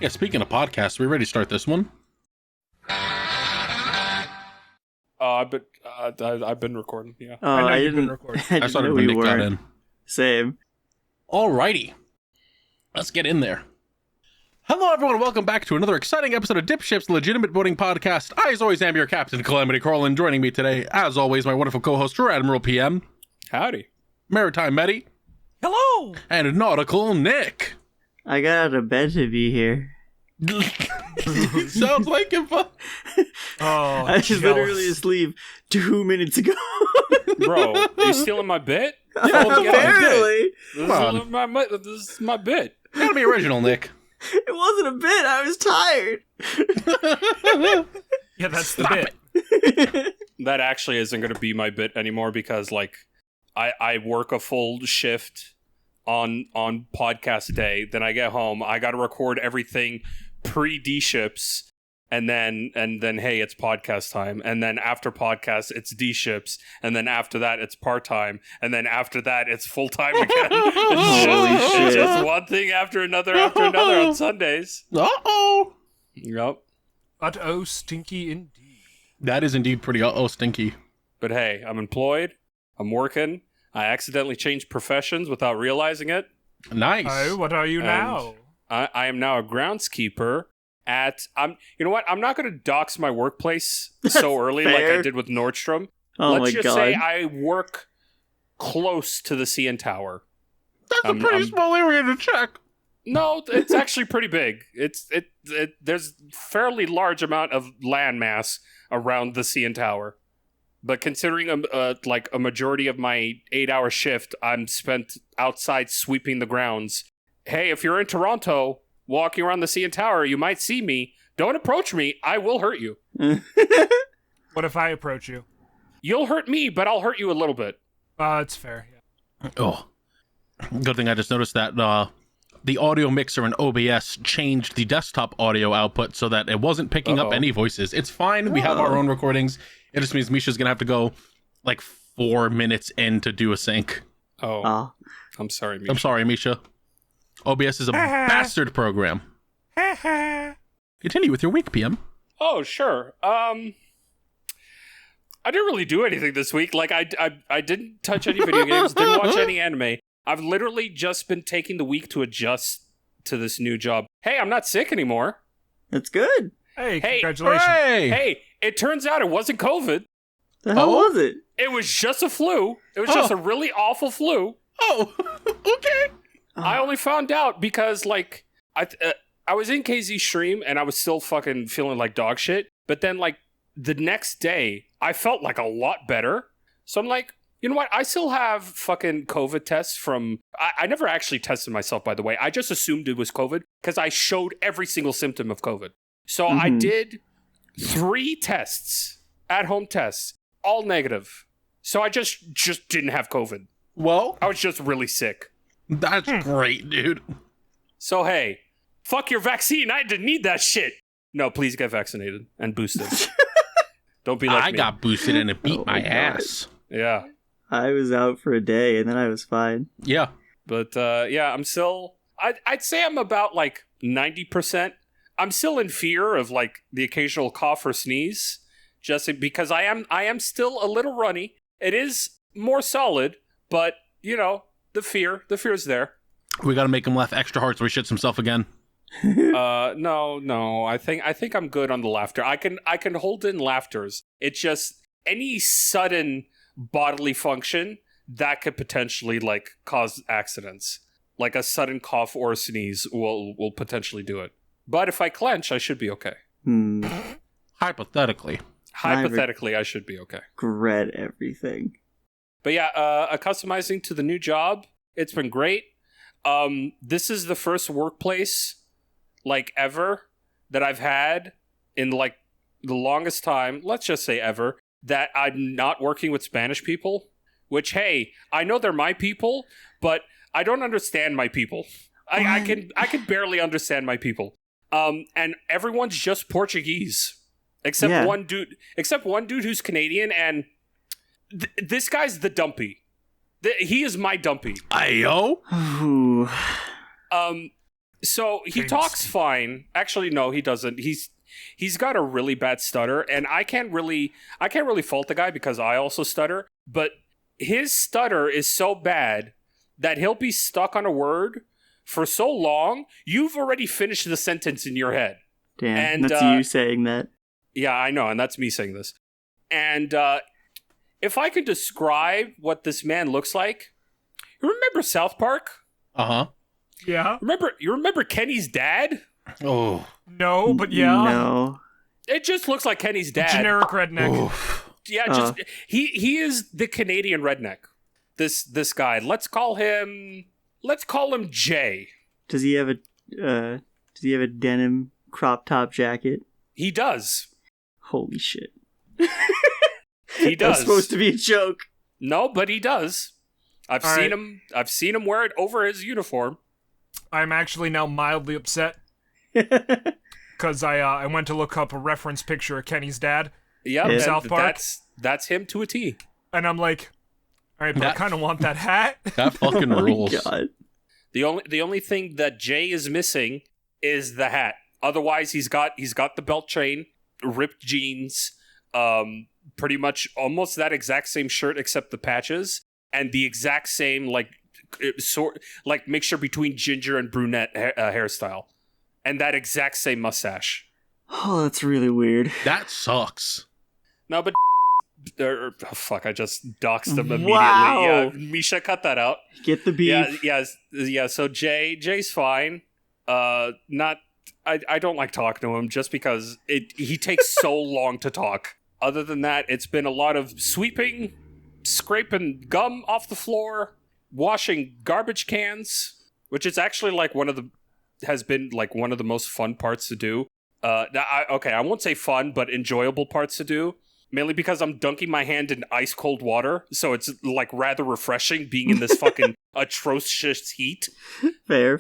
Yeah, speaking of podcasts, we ready to start this one? I've been recording, yeah. I know you've been recording. I started when Nick got in. Same. Alrighty. Let's get in there. Hello, everyone. Welcome back to another exciting episode of DipShips, legitimate boating podcast. I, as always, am your captain, Calamity Corlin. Joining me today, as always, my wonderful co-host, Rear Admiral PM. Howdy. Maritime Medi. Hello! And Nautical Nick. I got out of bed to be here. Sounds like it. I was literally asleep 2 minutes ago. Bro, are you stealing my bit? Yeah, apparently. This is my bit. Gotta be original, Nick. It wasn't a bit. I was tired. Yeah, that's the bit. That actually isn't going to be my bit anymore because, like, I work a full shift on podcast day. Then I get home. I got to record everything pre-DShips. And then, hey, it's podcast time. And then after podcast, it's DShips. And then after that, it's part-time. And then after that, it's full-time again. It's just one thing after another on Sundays. Uh-oh. Yep. Uh-oh, stinky indeed. That is indeed pretty stinky. But hey, I'm employed. I'm working. I accidentally changed professions without realizing it. Nice. Oh, what are you now? I am now a groundskeeper you know what? I'm not going to dox my workplace so early like I did with Nordstrom. Let's just say I work close to the CN Tower. That's a pretty small area to check. No, it's actually pretty big. There's fairly large amount of land mass around the CN Tower. But considering a majority of my 8-hour shift, I'm spent outside sweeping the grounds. Hey, if you're in Toronto, walking around the CN Tower, you might see me. Don't approach me. I will hurt you. What if I approach you? You'll hurt me, but I'll hurt you a little bit. It's fair. Yeah. Oh, good thing I just noticed that the audio mixer in OBS changed the desktop audio output so that it wasn't picking up any voices. It's fine. We have our own recordings. It just means Misha's going to have to go like 4 minutes in to do a sync. Oh. I'm sorry, Misha. I'm sorry, Misha. OBS is a bastard program. Continue with your week, PM. Oh, sure. I didn't really do anything this week. Like, I didn't touch any video games, didn't watch any anime. I've literally just been taking the week to adjust to this new job. Hey, I'm not sick anymore. That's good. Hey, congratulations. Hey, it turns out it wasn't COVID. The hell was it? It was just a flu. It was just a really awful flu. Oh, okay. I only found out because, like, I was in KZ stream and I was still fucking feeling like dog shit. But then, like, the next day, I felt like a lot better. So I'm like, you know what? I still have fucking COVID tests from... I never actually tested myself, by the way. I just assumed it was COVID because I showed every single symptom of COVID. So I did 3 tests, at-home tests, all negative. So I just didn't have COVID. Well, I was just really sick. That's great, dude. So, hey, fuck your vaccine. I didn't need that shit. No, please get vaccinated and boosted. Don't be like me. I got boosted and it beat my ass. Yeah. I was out for a day and then I was fine. Yeah. But, yeah, I'm still... I'd say I'm about, like, 90%. I'm still in fear of, like, the occasional cough or sneeze. Just because I am still a little runny. It is more solid, but, you know... The fear's there. We gotta make him laugh extra hard so he shits himself again. No. I think I'm good on the laughter. I can hold in laughters. It's just any sudden bodily function that could potentially like cause accidents. Like a sudden cough or a sneeze will potentially do it. But if I clench, I should be okay. Hypothetically. I should be okay. Regret everything. But yeah, customizing to the new job, it's been great. This is the first workplace like ever that I've had in like the longest time, let's just say ever, that I'm not working with Spanish people, which, hey, I know they're my people, but I don't understand my people. I can barely understand my people. And everyone's just Portuguese, except one dude who's Canadian, and this guy's the dumpy. He is my dumpy. Ayo. So he talks fine. Actually, no, he doesn't. He's got a really bad stutter, and I can't really fault the guy because I also stutter. But his stutter is so bad that he'll be stuck on a word for so long, you've already finished the sentence in your head. Damn, and that's you saying that. Yeah, I know, and that's me saying this. And if I could describe what this man looks like, you remember South Park? Uh-huh. Yeah. You remember Kenny's dad? Oh. No, but yeah. No. It just looks like Kenny's dad. Generic redneck. Oof. Yeah, just he is the Canadian redneck. This guy. Let's call him Jay. Does he have a denim crop top jacket? He does. Holy shit. He does. That's supposed to be a joke. No, but he does. I've seen him wear it over his uniform. I'm actually now mildly upset because I went to look up a reference picture of Kenny's dad. Yep, from South Park. That's him to a T. And I'm like, all right, but I kind of want that hat. That fucking rules. God. The only thing that Jay is missing is the hat. Otherwise, he's got the belt chain, ripped jeans, pretty much almost that exact same shirt except the patches, and the exact same mixture between ginger and brunette hairstyle, and that exact same mustache. Oh, that's really weird. That sucks. No, but fuck! I just doxed him immediately. Wow. Yeah, Misha, cut that out. Get the beef. Yeah. So Jay's fine. I don't like talking to him just because he takes so long to talk. Other than that, it's been a lot of sweeping, scraping gum off the floor, washing garbage cans, which is actually has been one of the most fun parts to do. I won't say fun, but enjoyable parts to do. Mainly because I'm dunking my hand in ice cold water, so it's rather refreshing being in this fucking atrocious heat. Fair.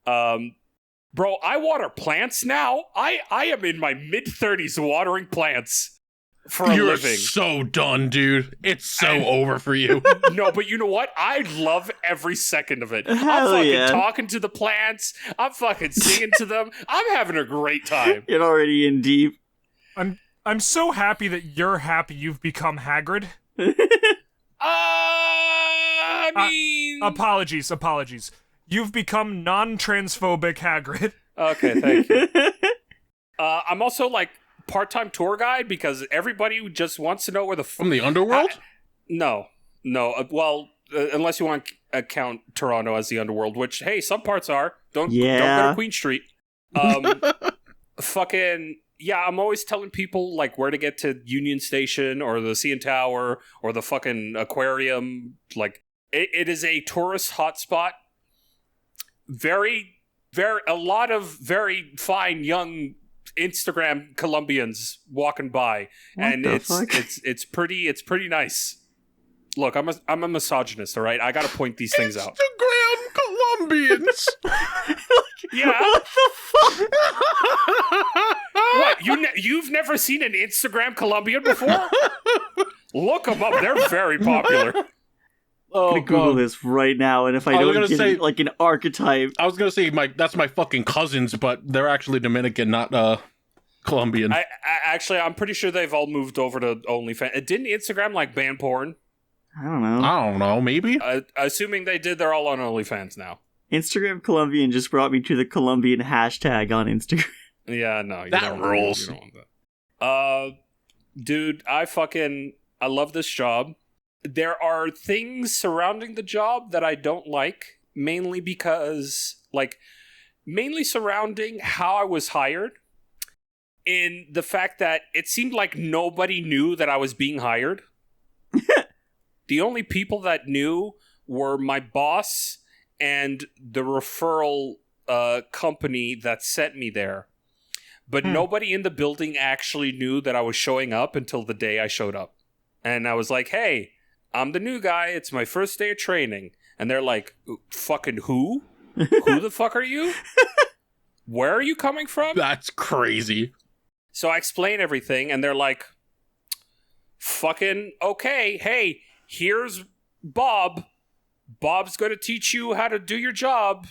Bro, I water plants now. I am in my mid-30s watering plants for a living. You're so done, dude. It's so over for you. No, but you know what? I love every second of it. I'm Hell fucking yeah. talking to the plants. I'm fucking singing to them. I'm having a great time. You're already in deep. I'm so happy that you're happy you've become Hagrid. I mean... Apologies. You've become non-transphobic Hagrid. Okay, thank you. I'm also part-time tour guide because everybody just wants to know where From the underworld? No. Unless you want to count Toronto as the underworld, which, hey, some parts are. Don't go to Queen Street. I'm always telling people where to get to Union Station or the CN Tower or the fucking aquarium. It is a tourist hotspot. A lot of very fine young Instagram Colombians walking by, and it's pretty nice. Look, I'm a misogynist, all right? I gotta point these things out. Instagram Colombians. Yeah. What the fuck? What? You've never seen an Instagram Colombian before? Look them up. They're very popular. I'm gonna Google this right now, and if I don't get an archetype... I was gonna say that's my fucking cousins, but they're actually Dominican, not Colombian. I'm pretty sure they've all moved over to OnlyFans. Didn't Instagram ban porn? I don't know. I don't know, maybe? Assuming they did, they're all on OnlyFans now. Instagram Colombian just brought me to the Colombian hashtag on Instagram. Yeah, no. That rules. You don't want that. Dude, I love this job. There are things surrounding the job that I don't like, mainly because, mainly surrounding how I was hired, in the fact that it seemed like nobody knew that I was being hired. The only people that knew were my boss and the referral company that sent me there. But nobody in the building actually knew that I was showing up until the day I showed up. And I was like, hey, I'm the new guy. It's my first day of training. And they're like, fucking who? Who the fuck are you? Where are you coming from? That's crazy. So I explain everything, and they're like, fucking okay, hey, here's Bob. Bob's going to teach you how to do your job.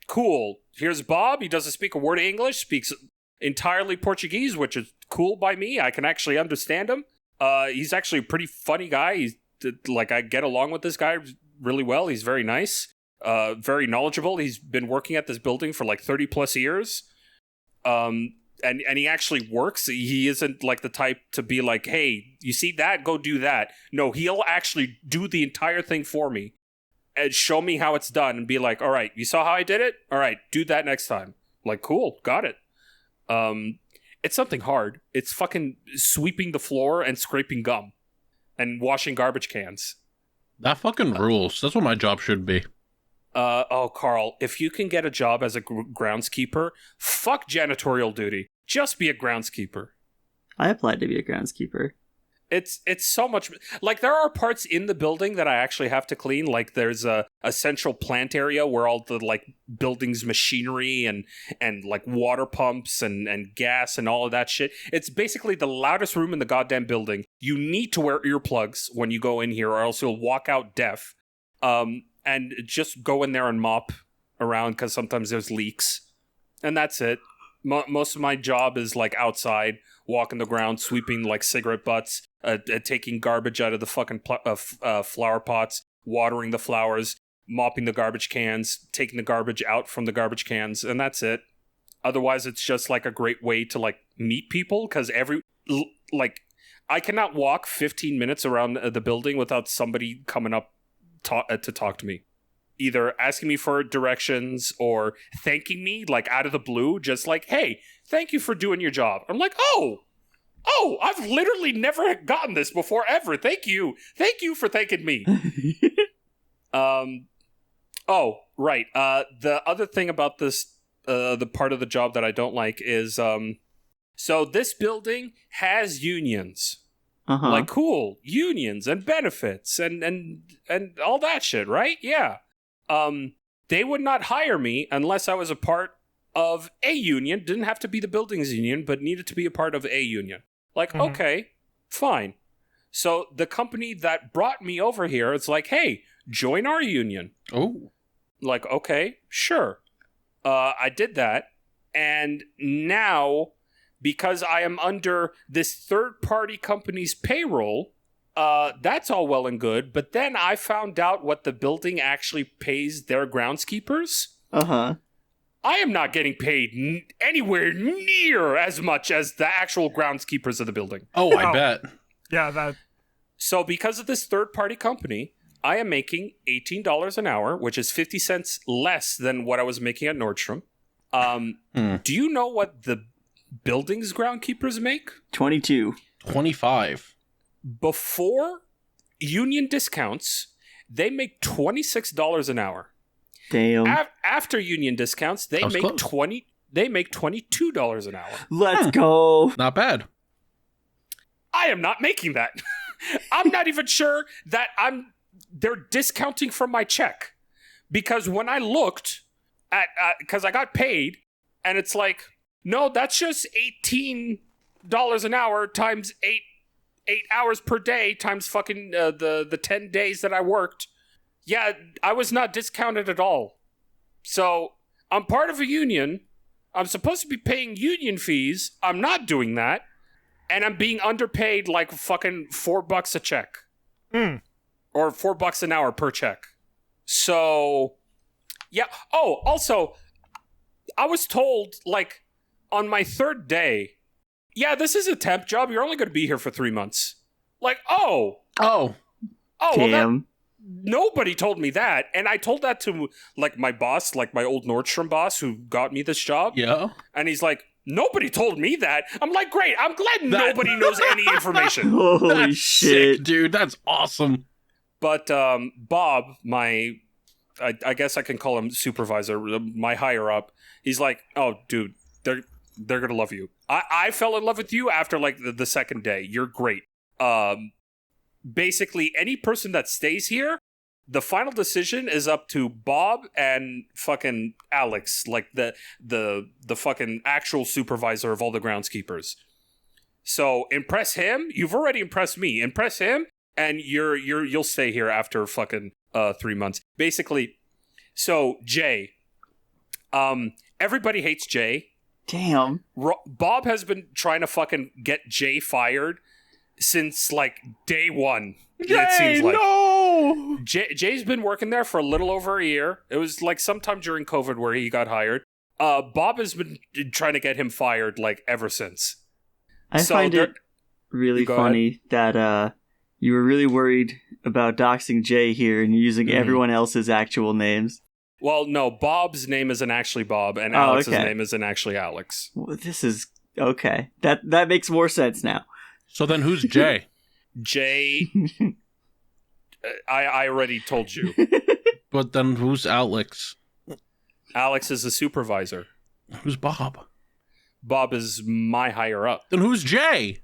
Cool. Here's Bob. He doesn't speak a word of English, speaks entirely Portuguese, which is cool by me. I can actually understand him. He's actually a pretty funny guy. He's like, I get along with this guy really well. He's very nice, very knowledgeable. He's been working at this building for like 30 plus years. And he actually works. He isn't like the type to be like, hey, you see that? Go do that. No, he'll actually do the entire thing for me and show me how it's done and be like, all right, you saw how I did it? All right, do that next time. Like, cool, got it. It's something hard. It's fucking sweeping the floor and scraping gum and washing garbage cans. That fucking rules. That's what my job should be. Oh, Carl, if you can get a job as a groundskeeper, fuck janitorial duty. Just be a groundskeeper. I applied to be a groundskeeper. It's so much... Like, there are parts in the building that I actually have to clean. Like, there's a central plant area where all the, like, building's machinery and like, water pumps and gas and all of that shit. It's basically the loudest room in the goddamn building. You need to wear earplugs when you go in here, or else you'll walk out deaf. And just go in there and mop around, because sometimes there's leaks. And that's it. Most of my job is, like, outside, walking the ground, sweeping, like, cigarette butts, taking garbage out of the fucking flower pots, watering the flowers, mopping the garbage cans, taking the garbage out from the garbage cans, and that's it. Otherwise, it's just, like, a great way to, like, meet people, because I cannot walk 15 minutes around the building without somebody coming up to talk to me, either asking me for directions or thanking me, like, out of the blue, just like, hey, thank you for doing your job. I'm like, oh, I've literally never gotten this before, ever. Thank you for thanking me. Oh, right. The other thing about this, the part of the job that I don't like is, so this building has unions. Uh-huh. Like, cool, unions and benefits and all that shit, right? Yeah. They would not hire me unless I was a part of a union. Didn't have to be the building's union, but needed to be a part of a union. Like, okay, fine. So the company that brought me over here, it's like, hey, join our union. Oh. Like, okay, sure. I did that. And now, because I am under this third-party company's payroll, that's all well and good. But then I found out what the building actually pays their groundskeepers. Uh-huh. I am not getting paid anywhere near as much as the actual groundskeepers of the building. Oh, I bet. Yeah, that... So because of this third-party company, I am making $18 an hour, which is 50 cents less than what I was making at Nordstrom. Do you know what the building's groundkeepers make? 22. 25. Before union discounts, they make $26 an hour. Damn. After union discounts, they make close. They make $22 an hour. Let's go. Not bad. I am not making that. I'm not even sure that they're discounting from my check, because when I looked at, because I got paid, and it's like, no, that's just $18 an hour times 8 hours per day times fucking the 10 days that I worked. Yeah, I was not discounted at all. So I'm part of a union. I'm supposed to be paying union fees. I'm not doing that. And I'm being underpaid like fucking $4 a check. Or $4 an hour per check. So, yeah. Oh, also, I was told, like, on my third day, yeah, this is a temp job. You're only going to be here for 3 months. Like, oh, Damn. Well, nobody told me that. And I told that to, like, my boss, like my old Nordstrom boss who got me this job. Yeah. And he's like, nobody told me that. I'm like, great. I'm glad nobody knows any information. Holy That's shit. sick, dude. That's awesome. But Bob, I guess I can call him supervisor, my higher up. He's like, oh, dude, they're gonna love you. I fell in love with you after like the second day. You're great. Basically, any person that stays here, the final decision is up to Bob and fucking Alex, like the fucking actual supervisor of all the groundskeepers. So impress him. You've already impressed me. Impress him, and you'll stay here after fucking 3 months. Basically, so Jay, everybody hates Jay. Damn. Bob has been trying to fucking get Jay fired since like day one. It seems like. No! Jay's been working there for a little over a year. It was like sometime during COVID where he got hired. Bob has been trying to get him fired like ever since. I find it really funny that you were really worried about doxing Jay here and using everyone else's actual names. Well, no, Bob's name isn't actually Bob, and Alex's name isn't actually Alex. Well, this is okay. That makes more sense now. So then who's Jay? Jay, I already told you. But then who's Alex? Alex is the supervisor. Who's Bob? Bob is my higher up. Then who's Jay?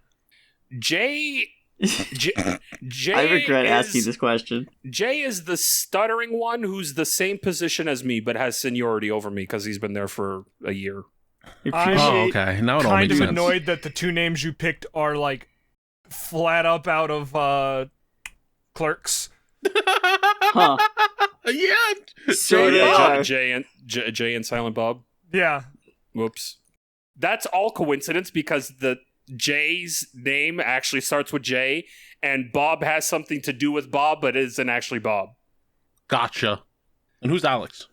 Jay. I regret asking this question. Jay is the stuttering one who's the same position as me, but has seniority over me because he's been there for a year. Oh, okay. Now it all makes sense. Kind of annoyed that the two names you picked are like flat up out of Clerks. Huh. Yeah. Jay and Silent Bob. Yeah. Whoops. That's all coincidence because the Jay's name actually starts with J, and Bob has something to do with Bob, but isn't actually Bob. Gotcha. And who's Alex?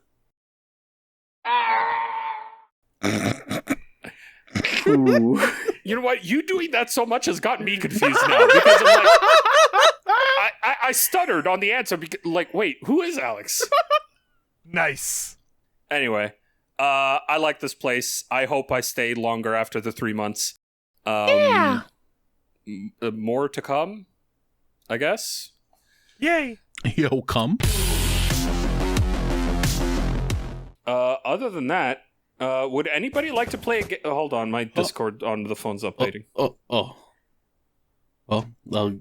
Ooh. You know what? You doing that so much has gotten me confused now because I'm like, I stuttered on the answer. Because, like, wait, who is Alex? Nice. Anyway, I like this place. I hope I stay longer after the 3 months. Yeah. More to come, I guess. Yay. Yo, come. Other than that, would anybody like to play a game? Hold on, my Discord on the phone's updating. Well,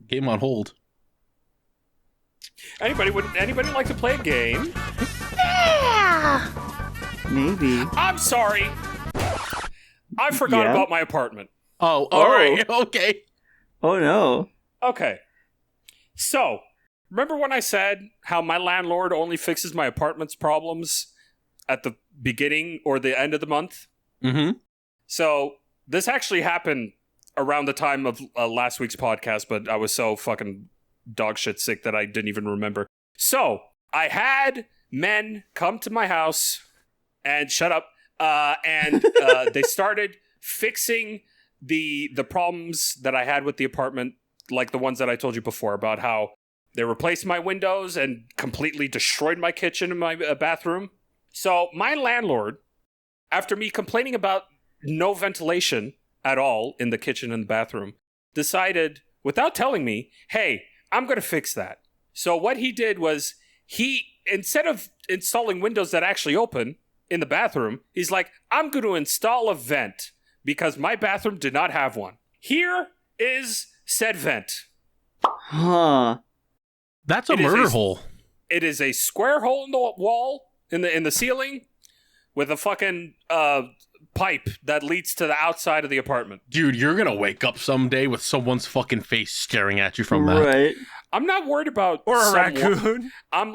game on hold. Would anybody like to play a game? Yeah. Maybe. I'm sorry. I forgot about my apartment. Oh, all right. Okay. Oh, no. Okay. So, remember when I said how my landlord only fixes my apartment's problems at the beginning or the end of the month? Mm-hmm. So, this actually happened around the time of last week's podcast, but I was so fucking dog shit sick that I didn't even remember. So, I had men come to my house and shut up, and they started fixing the problems that I had with the apartment, like the ones that I told you before about how they replaced my windows and completely destroyed my kitchen and my bathroom. So my landlord, after me complaining about no ventilation at all in the kitchen and the bathroom, decided, without telling me, hey, I'm going to fix that. So what he did was instead of installing windows that actually open in the bathroom, he's like, I'm going to install a vent because my bathroom did not have one. Here is said vent. Huh. That's a murder hole. It is a square hole in the wall, in the ceiling, with a fucking pipe that leads to the outside of the apartment. Dude, you're gonna wake up someday with someone's fucking face staring at you from that. Right. I'm not worried about a raccoon.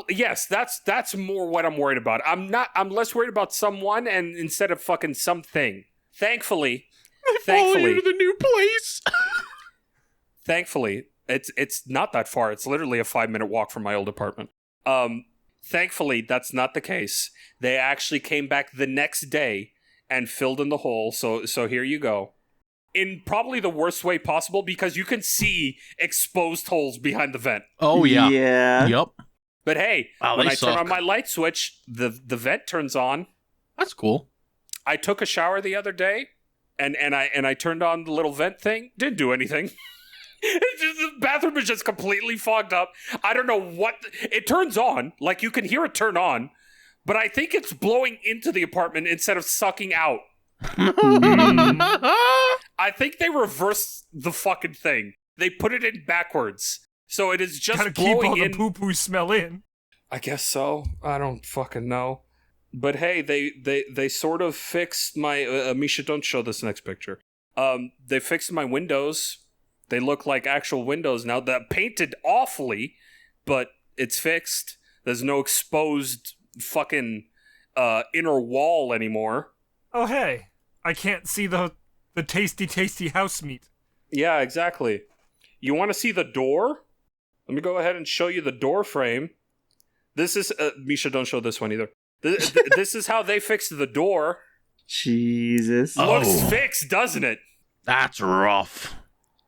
Yes, that's more what I'm worried about. I'm less worried about someone and instead of fucking something. Thankfully, Follow you to the new place. Thankfully, it's not that far. It's literally a 5-minute walk from my old apartment. Thankfully, that's not the case. They actually came back the next day and filled in the hole. So here you go. In probably the worst way possible because you can see exposed holes behind the vent. Oh, yeah. Yeah. Yep. But hey, when I turn on my light switch, the vent turns on. That's cool. I took a shower the other day, and I turned on the little vent thing. Didn't do anything. It's just, the bathroom is just completely fogged up. I don't know what it turns on. Like you can hear it turn on, but I think it's blowing into the apartment instead of sucking out. I think they reversed the fucking thing. They put it in backwards, so it is just Gotta blowing keep all in. the poo-poo smell in. I guess so. I don't fucking know. But hey, they sort of fixed my Misha. Don't show this next picture. They fixed my windows. They look like actual windows now. They're painted awfully, but it's fixed. There's no exposed fucking inner wall anymore. Oh hey, I can't see the tasty house meat. Yeah, exactly. You want to see the door? Let me go ahead and show you the door frame. This is Misha. Don't show this one either. This is how they fixed the door. Jesus. Looks fixed, doesn't it? That's rough.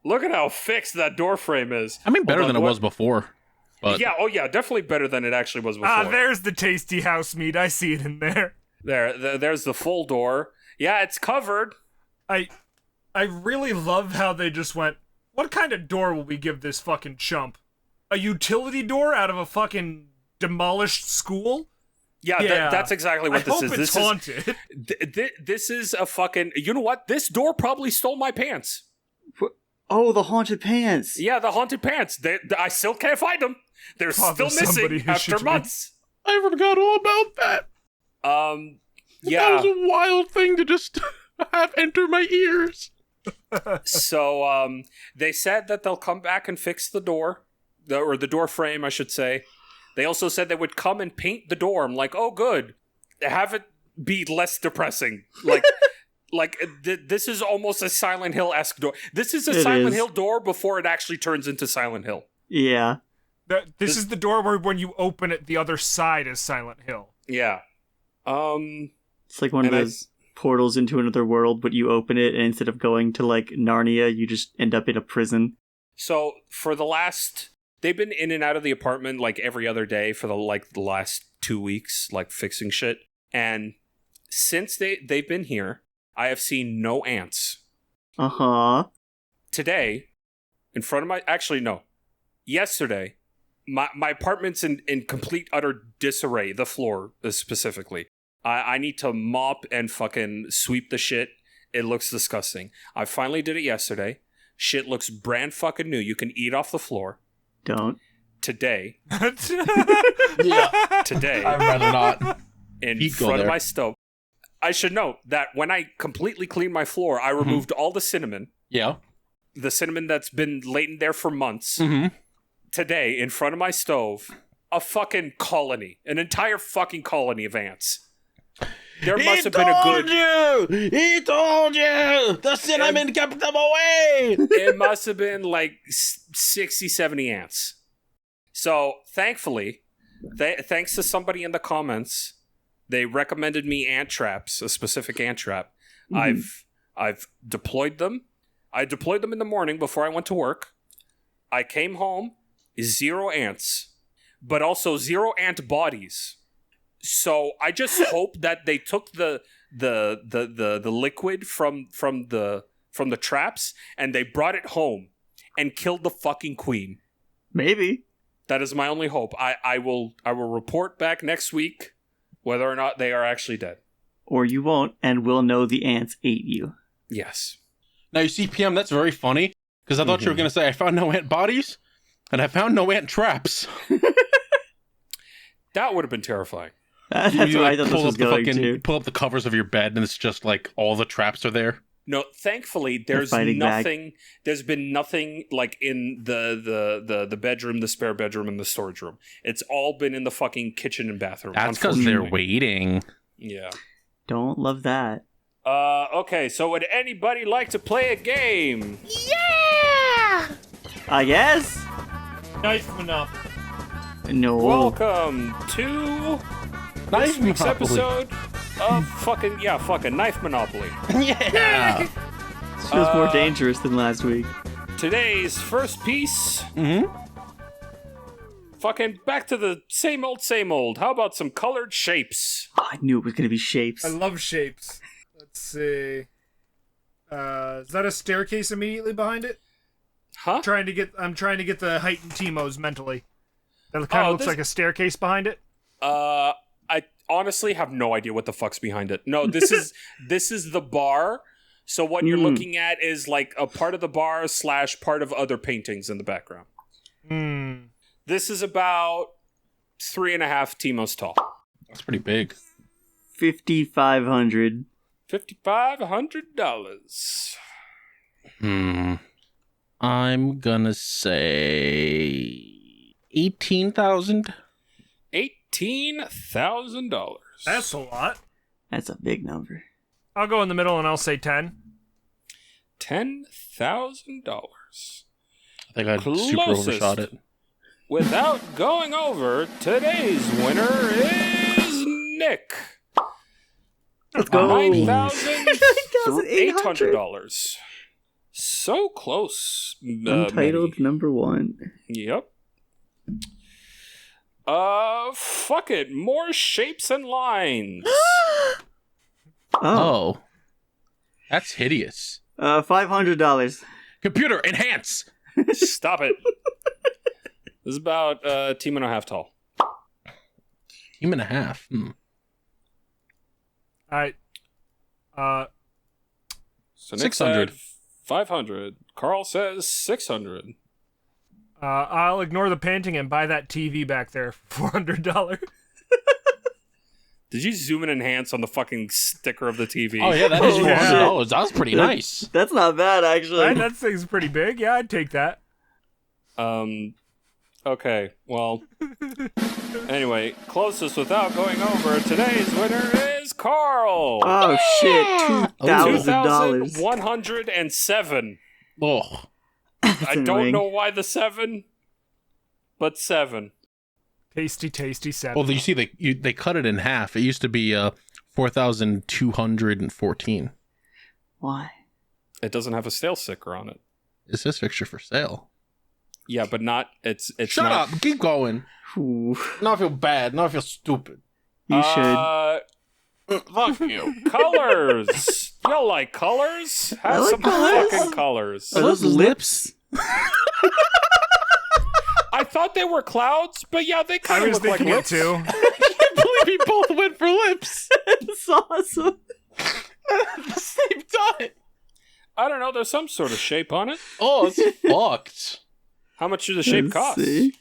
Look at how fixed that door frame is. I mean, better than it was before. But Yeah, oh yeah, definitely better than it actually was before. There's the tasty house meat. I see it in there. There's the full door. Yeah, it's covered. I really love how they just went, what kind of door will we give this fucking chump? A utility door out of a fucking demolished school? Yeah. That's exactly what this is. It's haunted. This is a fucking... You know what? This door probably stole my pants. Oh, the haunted pants. Yeah, the haunted pants. I still can't find them. They're still missing after months. I forgot all about that. Yeah. That was a wild thing to just have enter my ears. So, they said that they'll come back and fix the door. Or the door frame, I should say. They also said they would come and paint the door. I'm like, oh, good. Have it be less depressing. This is almost a Silent Hill-esque door. This is a Silent Hill door before it actually turns into Silent Hill. Yeah. This is the door where when you open it, the other side is Silent Hill. Yeah. It's like one of those portals into another world, but you open it, and instead of going to, like, Narnia, you just end up in a prison. So, for the last... They've been in and out of the apartment, like, every other day for the last 2 weeks, like, fixing shit. And since they've been here, I have seen no ants. Uh-huh. Today, in front of my... Actually, no. Yesterday, my apartment's in complete, utter disarray. The floor, specifically. I need to mop and fucking sweep the shit. It looks disgusting. I finally did it yesterday. Shit looks brand fucking new. You can eat off the floor. Don't. Today. Yeah. Today. I'd rather not. In front of my stove. I should note that when I completely cleaned my floor, I removed all the cinnamon. Yeah. The cinnamon that's been latent there for months. Mm-hmm. Today, in front of my stove, a fucking colony. An entire fucking colony of ants. There must have been a good... He told you! The cinnamon kept them away! It must have been like 60, 70 ants. So, thankfully, thanks to somebody in the comments, they recommended me ant traps, a specific ant trap. Mm-hmm. I've deployed them. I deployed them in the morning before I went to work. I came home, 0 ants, but also 0 ant bodies. So I just hope that they took the liquid from the traps and they brought it home and killed the fucking queen. Maybe. That is my only hope. I will report back next week whether or not they are actually dead. Or you won't, and we'll know the ants ate you. Yes. Now you see, PM, that's very funny because I thought you were going to say I found no ant bodies and I found no ant traps. That would have been terrifying. That's what I thought this was going to. Pull up the covers of your bed and it's just like all the traps are there. No, thankfully there's nothing. There's been nothing like in the bedroom, the spare bedroom, and the storage room. It's all been in the fucking kitchen and bathroom. That's because they're waiting. Yeah. Don't love that. Okay, so would anybody like to play a game? Yeah! I guess. Knife Monopoly. No. Welcome to this week's episode of fucking Knife Monopoly. Yeah! This feels more dangerous than last week. Today's first piece. Mm-hmm. Fucking back to the same old. How about some colored shapes? Oh, I knew it was going to be shapes. I love shapes. Let's see. Is that a staircase immediately behind it? Huh? I'm trying to get the heightened Timos mentally. That kind of looks like a staircase behind it. I honestly have no idea what the fuck's behind it. No, this is the bar. So what you're looking at is like a part of the bar / part of other paintings in the background. This is about 3.5 Timos tall. That's pretty big. $5,500. $5,500. I'm gonna say 18,000. $18,000. That's a lot. That's a big number. I'll go in the middle and I'll say 10. $10,000. I think I super overshot it. Without going over, today's winner is Nick. Let's go. $9,800. So close. Untitled number 1. Yep. Fuck it. More shapes and lines. Oh. That's hideous. $500. Computer, enhance! Stop it. This is about a team and a half tall. Team and a half. Alright. So Nick 600. said 500. Carl says 600. I'll ignore the painting and buy that TV back there for $400. Did you zoom and enhance on the fucking sticker of the TV? Oh yeah, that is Oh, yeah. $400. That was pretty nice. That's not bad, actually. Right? That thing's pretty big. Yeah, I'd take that. Okay, well. Anyway, closest without going over, today's winner is Carl. Oh, shit. $2,000. $2,107. Oh. I don't know why the 7, but 7. Tasty 7. Well, you see, they cut it in half. It used to be 4,214. Why? It doesn't have a sale sticker on it. Is this fixture for sale? Yeah, but not. It's Shut not, up! Keep going. Ooh, Now I feel bad. Now I feel stupid. you should. Fuck you. Colors. Y'all like colors? Have like some colors. fucking colors. Are those lips? I thought they were clouds, but yeah, they I kind of was look like thinking it lips. too. I can't believe we both went for lips That's awesome. at the same time. I don't know. There's some sort of shape on it. Oh, it's fucked. How much does the shape Let's cost? see.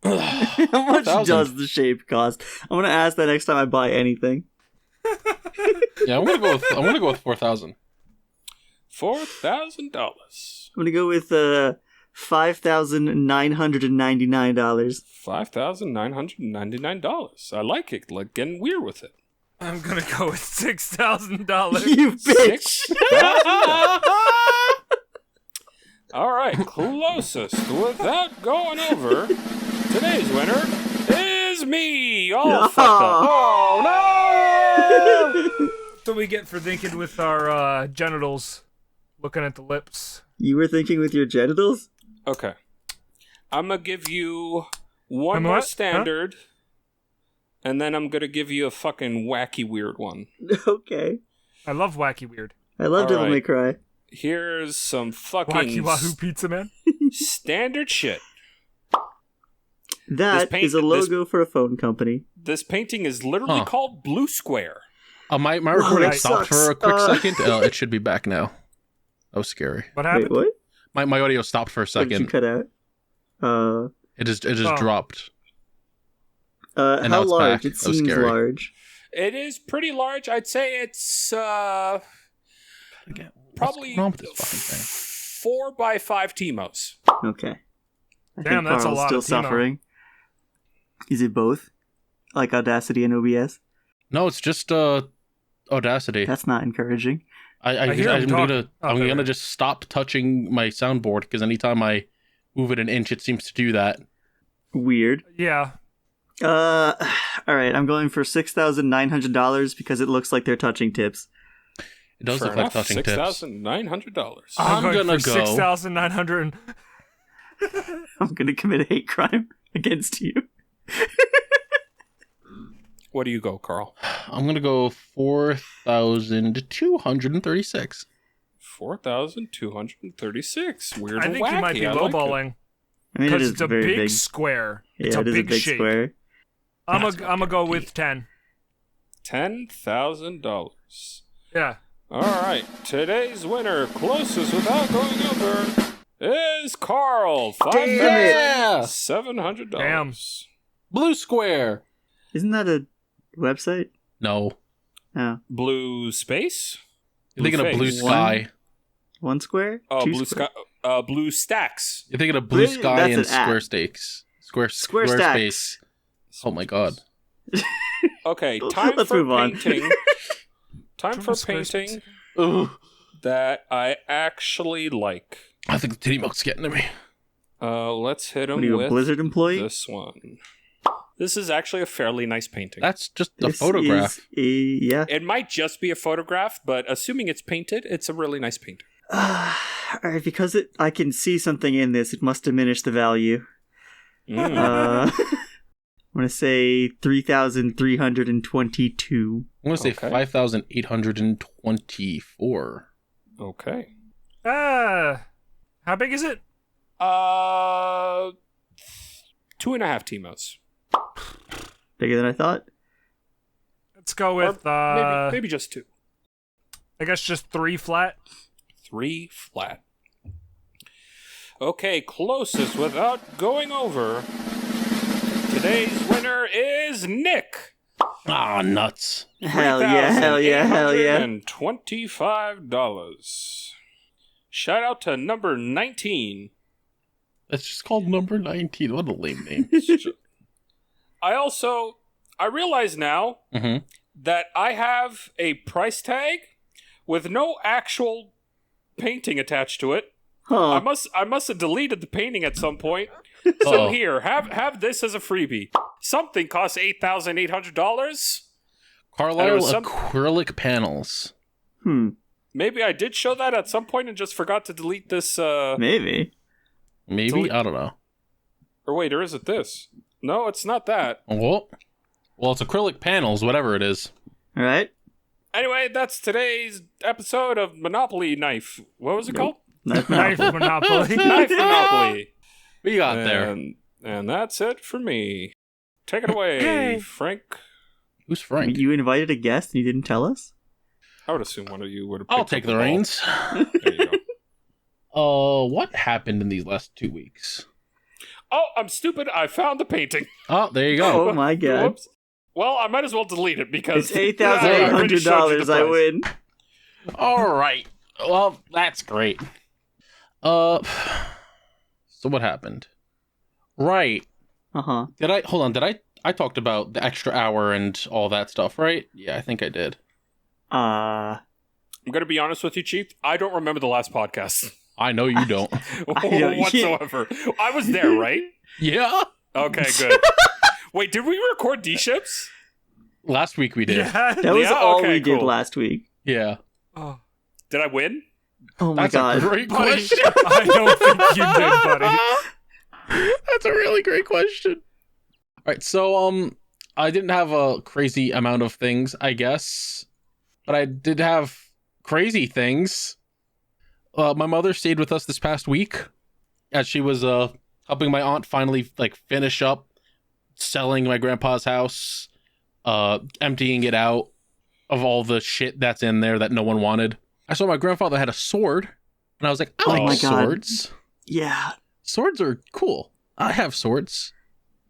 How much 1,000. does the shape cost? I'm gonna ask that next time I buy anything. Yeah, I'm gonna go with 4,000. $4,000. I'm gonna go with $5,999. $5,999. I like it. Like getting weird with it. I'm gonna go with $6,000. You bitch! $6,000. All right, closest without going over. Today's winner is me. All fucked up. Oh no! What do we get for thinking with our genitals? Looking at the lips. You were thinking with your genitals? Okay, I'm gonna give you one I'm more what? standard, and then I'm gonna give you a fucking wacky weird one. Okay. I love wacky weird. I love All Devil right. May Cry. Here's some fucking Wacky Wahoo Pizza Man. standard shit. That is a logo for a phone company. This painting is literally called Blue Square. My recording that stopped sucks. for a quick second. It should be back now. That was scary. What happened? Wait, what? My audio stopped for a What did you second. cut out? It just Oh. dropped. How now it's large? back. It That was seems scary. large. It is pretty large. I'd say it's probably What's wrong with this fucking thing? 4 by 5 Timos. Okay. I Damn, think that's a Carl's lot still of Timo. suffering. Is it both? Like Audacity and OBS? No, it's just Audacity. That's not encouraging. I hear him I'm talk. gonna Okay, right. just stop touching my soundboard because anytime I move it an inch, it seems to do that. Weird. Yeah. All right. I'm going for $6,900 because it looks like they're touching tips. It does Fair look like enough. touching tips. $6,900. I'm going gonna for go- 6,900. I'm gonna commit a hate crime against you. What do you go, Carl? I'm gonna go 4,236. 4,236. Weird I and think wacky. you might be I like it. lowballing. I mean, it Because is it's a very big square. Yeah, It's a it is big shape. square. I'm That's gonna go fucking with 10. $10,000. Yeah. All right. Today's winner, closest without going over, is Carl. $5,700. Damn. Blue Square. Isn't that a website? No. Oh. Blue Space? You're thinking of Blue Face. Sky. One square? Oh, Two Blue square? Sky. Blue Stacks. You're thinking of Blue Really? Sky That's and an app. Squarespace. Square Squarespace. Stacks. Oh my god. Okay, time Let's for move on. painting. Time for painting that I actually like. I think the titty milk's getting to me. Let's hit What him are you, a with Blizzard employee? this one. This is actually a fairly nice painting. That's just a This photograph. is yeah. It might just be a photograph, but assuming it's painted, it's a really nice painting. Alright, because I can see something in this, it must diminish the value. Mm. I'm gonna say 3,322. I'm going to say Okay. 5,824. Okay. How big is it? 2.5 Timos. Bigger than I thought. Let's go with Maybe just 2. I guess just 3 flat. 3 flat. Okay, closest without going over. Today's winner is Nick. Ah, nuts. Hell yeah, hell yeah, hell yeah. $3,825. Shout out to number 19. That's just called number 19. What a lame name. I realize now Mm-hmm. that I have a price tag with no actual painting attached to it. Huh. I must have deleted the painting at some point. So here, have this as a freebie. Something costs $8,800. Carlisle acrylic panels. Maybe I did show that at some point and just forgot to delete this. Maybe. Maybe? I don't know. Or wait, or is it this? No, it's not that. Well, it's acrylic panels, whatever it is. Alright. Anyway, that's today's episode of Monopoly Knife. What was it called? Knife Knife Monopoly. Knife Monopoly. We got there. And that's it for me. Take it away, Frank. Who's Frank? You invited a guest and you didn't tell us? I would assume one of you would have. I'll take the reins. There you go. What happened in these last 2 weeks? Oh, I'm stupid. I found the painting. Oh, there you go. Oh my god. Whoops. Well, I might as well delete it because It's I already showed you the $8,800. I price. win. All right. Well, that's great. So what happened? Right. Uh-huh. I talked about the extra hour and all that stuff, right? Yeah, I think I did. I'm going to be honest with you, Chief. I don't remember the last podcast I know you don't. whatsoever. I was there, right? Yeah. Okay, good. Wait, did we record D-Ships? Last week we did. Yeah. That was Yeah? all Okay, we did cool. last week. Yeah. Oh, Did I win? Oh my That's god. a great buddy, question. I don't think you did, buddy. That's a really great question. All right, so I didn't have a crazy amount of things, I guess, but I did have crazy things. My mother stayed with us this past week as she was helping my aunt finally finish up selling my grandpa's house, emptying it out of all the shit that's in there that no one wanted. I saw my grandfather had a sword, and I was like, I Oh my like God. swords. Yeah. Swords are cool. I have swords.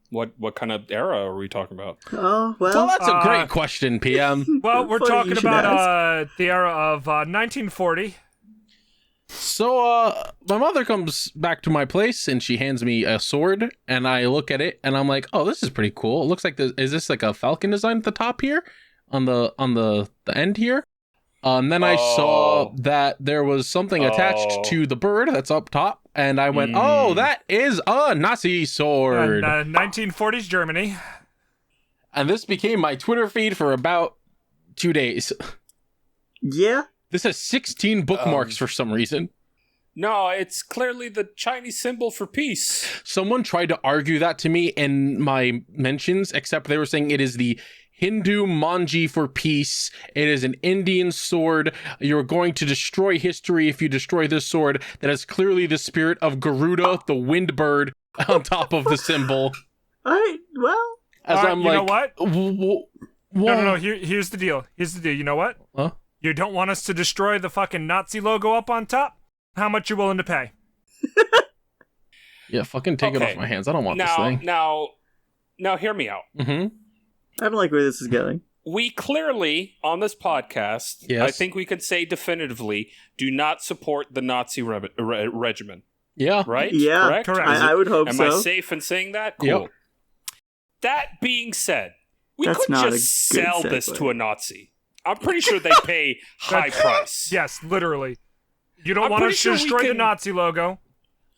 What kind of era are we talking about? Oh, Well, well. that's a great question, PM. Well, we're Funny talking you should about the era of 1940. So, my mother comes back to my place and she hands me a sword, and I look at it and I'm like, oh, this is pretty cool. It looks like is this like a falcon design at the top here, on the end here? And then I saw that there was something attached to the bird that's up top, and I went, oh, that is a Nazi sword. 1940s Germany. And this became my Twitter feed for about 2 days. Yeah. This has 16 bookmarks for some reason. No, it's clearly the Chinese symbol for peace. Someone tried to argue that to me in my mentions, except they were saying it is the Hindu manji for peace. It is an Indian sword. You're going to destroy history if you destroy this sword that has clearly the spirit of Garuda, the wind bird, on top of the symbol. Well. As I'm you like, know what? No. Here's the deal. You know what? Huh? You don't want us to destroy the fucking Nazi logo up on top? How much you willing to pay? Yeah, fucking take it off my hands. I don't want this thing. Now, hear me out. Mm-hmm. I don't like where this is going. We clearly, on this podcast, yes. I think we can say definitively, do not support the Nazi regimen. Yeah. Right? Yeah. Correct? I would hope so. Am I safe in saying that? Cool. Yep. That being said, we That's could not just a good sell this segue. to a Nazi. I'm pretty sure they pay high price. Yes, literally. You don't I'm want pretty us sure to we destroy the can- Nazi logo?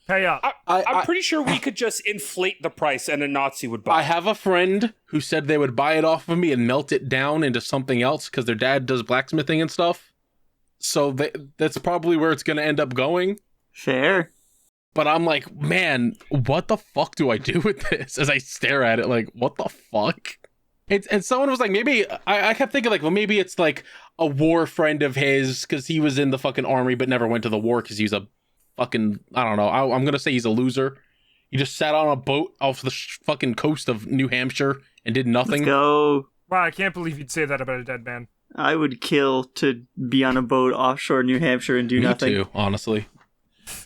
Pay up. I'm pretty sure we could just inflate the price and a Nazi would buy I it. have a friend who said they would buy it off of me and melt it down into something else because their dad does blacksmithing and stuff. So that's probably where it's going to end up going. Fair. But I'm like, man, what the fuck do I do with this? As I stare at it, like, what the fuck? And someone was like, maybe, I kept thinking like, well, maybe it's like a war friend of his because he was in the fucking army but never went to the war because he's a fucking, I don't know. I'm going to say he's a loser. He just sat on a boat off the fucking coast of New Hampshire and did nothing. Let's go. Wow, I can't believe you'd say that about a dead man. I would kill to be on a boat offshore New Hampshire and do Me nothing. too, honestly.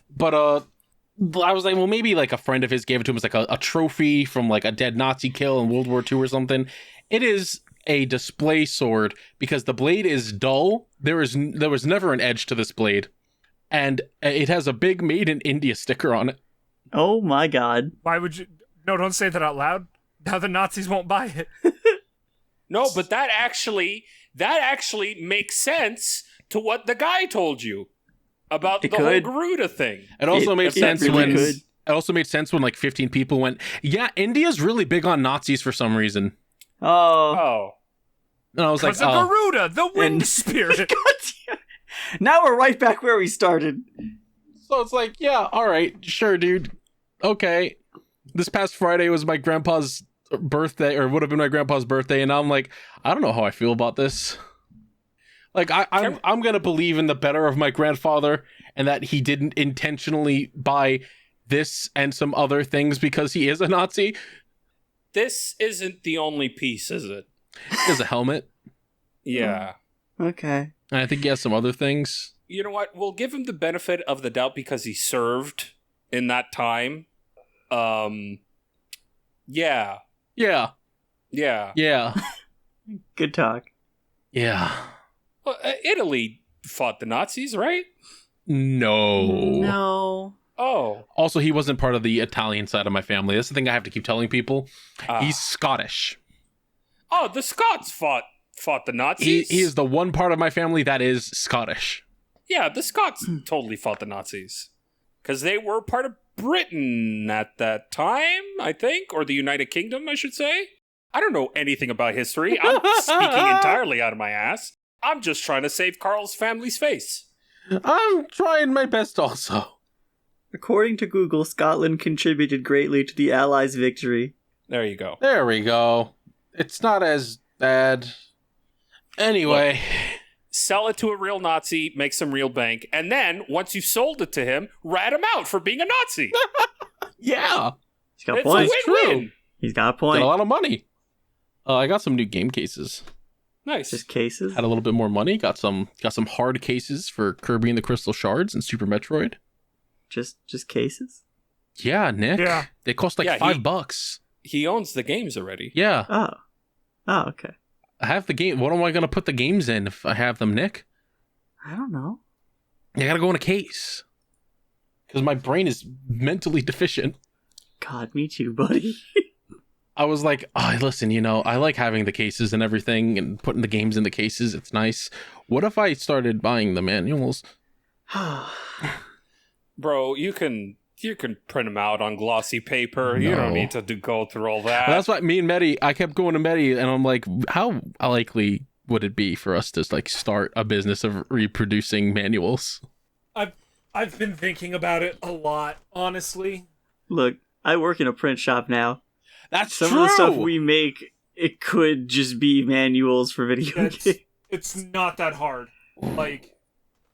But I was like, well, maybe like a friend of his gave it to him as like a trophy from like a dead Nazi kill in World War II or something. It is a display sword because the blade is dull. There was never an edge to this blade, and it has a big "Made in India" sticker on it. Oh my god. Why would you? No, don't say that out loud. Now the Nazis won't buy it. No, but that actually makes sense to what the guy told you about the whole Garuda thing. It also made sense really when could. it also made sense when like 15 people went, yeah, India's really big on Nazis for some reason. Oh. And I was like, Because of Garuda, the wind And- spirit. Now we're right back where we started. so it's like, yeah, all right, sure, dude. Okay. This past Friday was my grandpa's birthday, or would have been my grandpa's birthday, and now I'm like, I don't know how I feel about this. Like, I'm gonna believe in the better of my grandfather and that he didn't intentionally buy this and some other things because he is a Nazi. This isn't the only piece, is it? He has a helmet, Yeah. Okay. and I think he has some other things. You know what? We'll give him the benefit of the doubt because he served in that time. Yeah. Yeah. Yeah. Yeah. Good talk. Yeah. Well, Italy fought the Nazis, right? No. No. Oh. Also, he wasn't part of the Italian side of my family. That's the thing I have to keep telling people. Ah. He's Scottish. Oh, the Scots fought the He Nazis. is the one part of my family that is Scottish. Yeah, the Scots totally fought the Nazis. Because they were part of Britain at that time, I think. Or the United Kingdom, I should say. I don't know anything about history. I'm speaking entirely out of my ass. I'm just trying to save Carl's family's face. I'm trying my best also. According to Google, Scotland contributed greatly to the Allies' victory. There you go. There we go. It's not as bad. Anyway. Sell it to a real Nazi, make some real bank, and then, once you've sold it to him, rat him out for being a Nazi. Yeah. He's got a It's point. a win-win. He's got a Got point. a lot of money. I got some new game cases. Nice. Just cases. Had a little bit more money. Got some hard cases for Kirby and the Crystal Shards and Super Metroid. Just cases. Yeah, Nick. Yeah. They cost like Yeah, $5. He owns the games already. Yeah. Oh, okay. I have the game. What am I going to put the games in if I have them, Nick? I don't know. They got to go in a case. Because my brain is mentally deficient. God, me too, buddy. I was like, oh, listen, I like having the cases and everything and putting the games in the cases. It's nice. What if I started buying the manuals? Bro, you can print them out on glossy paper. You don't No. need to go through all that. That's why me and Medi, I kept going to Medi and I'm like, how likely would it be for us to like start a business of reproducing manuals? I've been thinking about it a lot, honestly. Look, I work in a print shop now. That's Some true. of the stuff we make it could just be manuals for video games. It's not that hard. Like,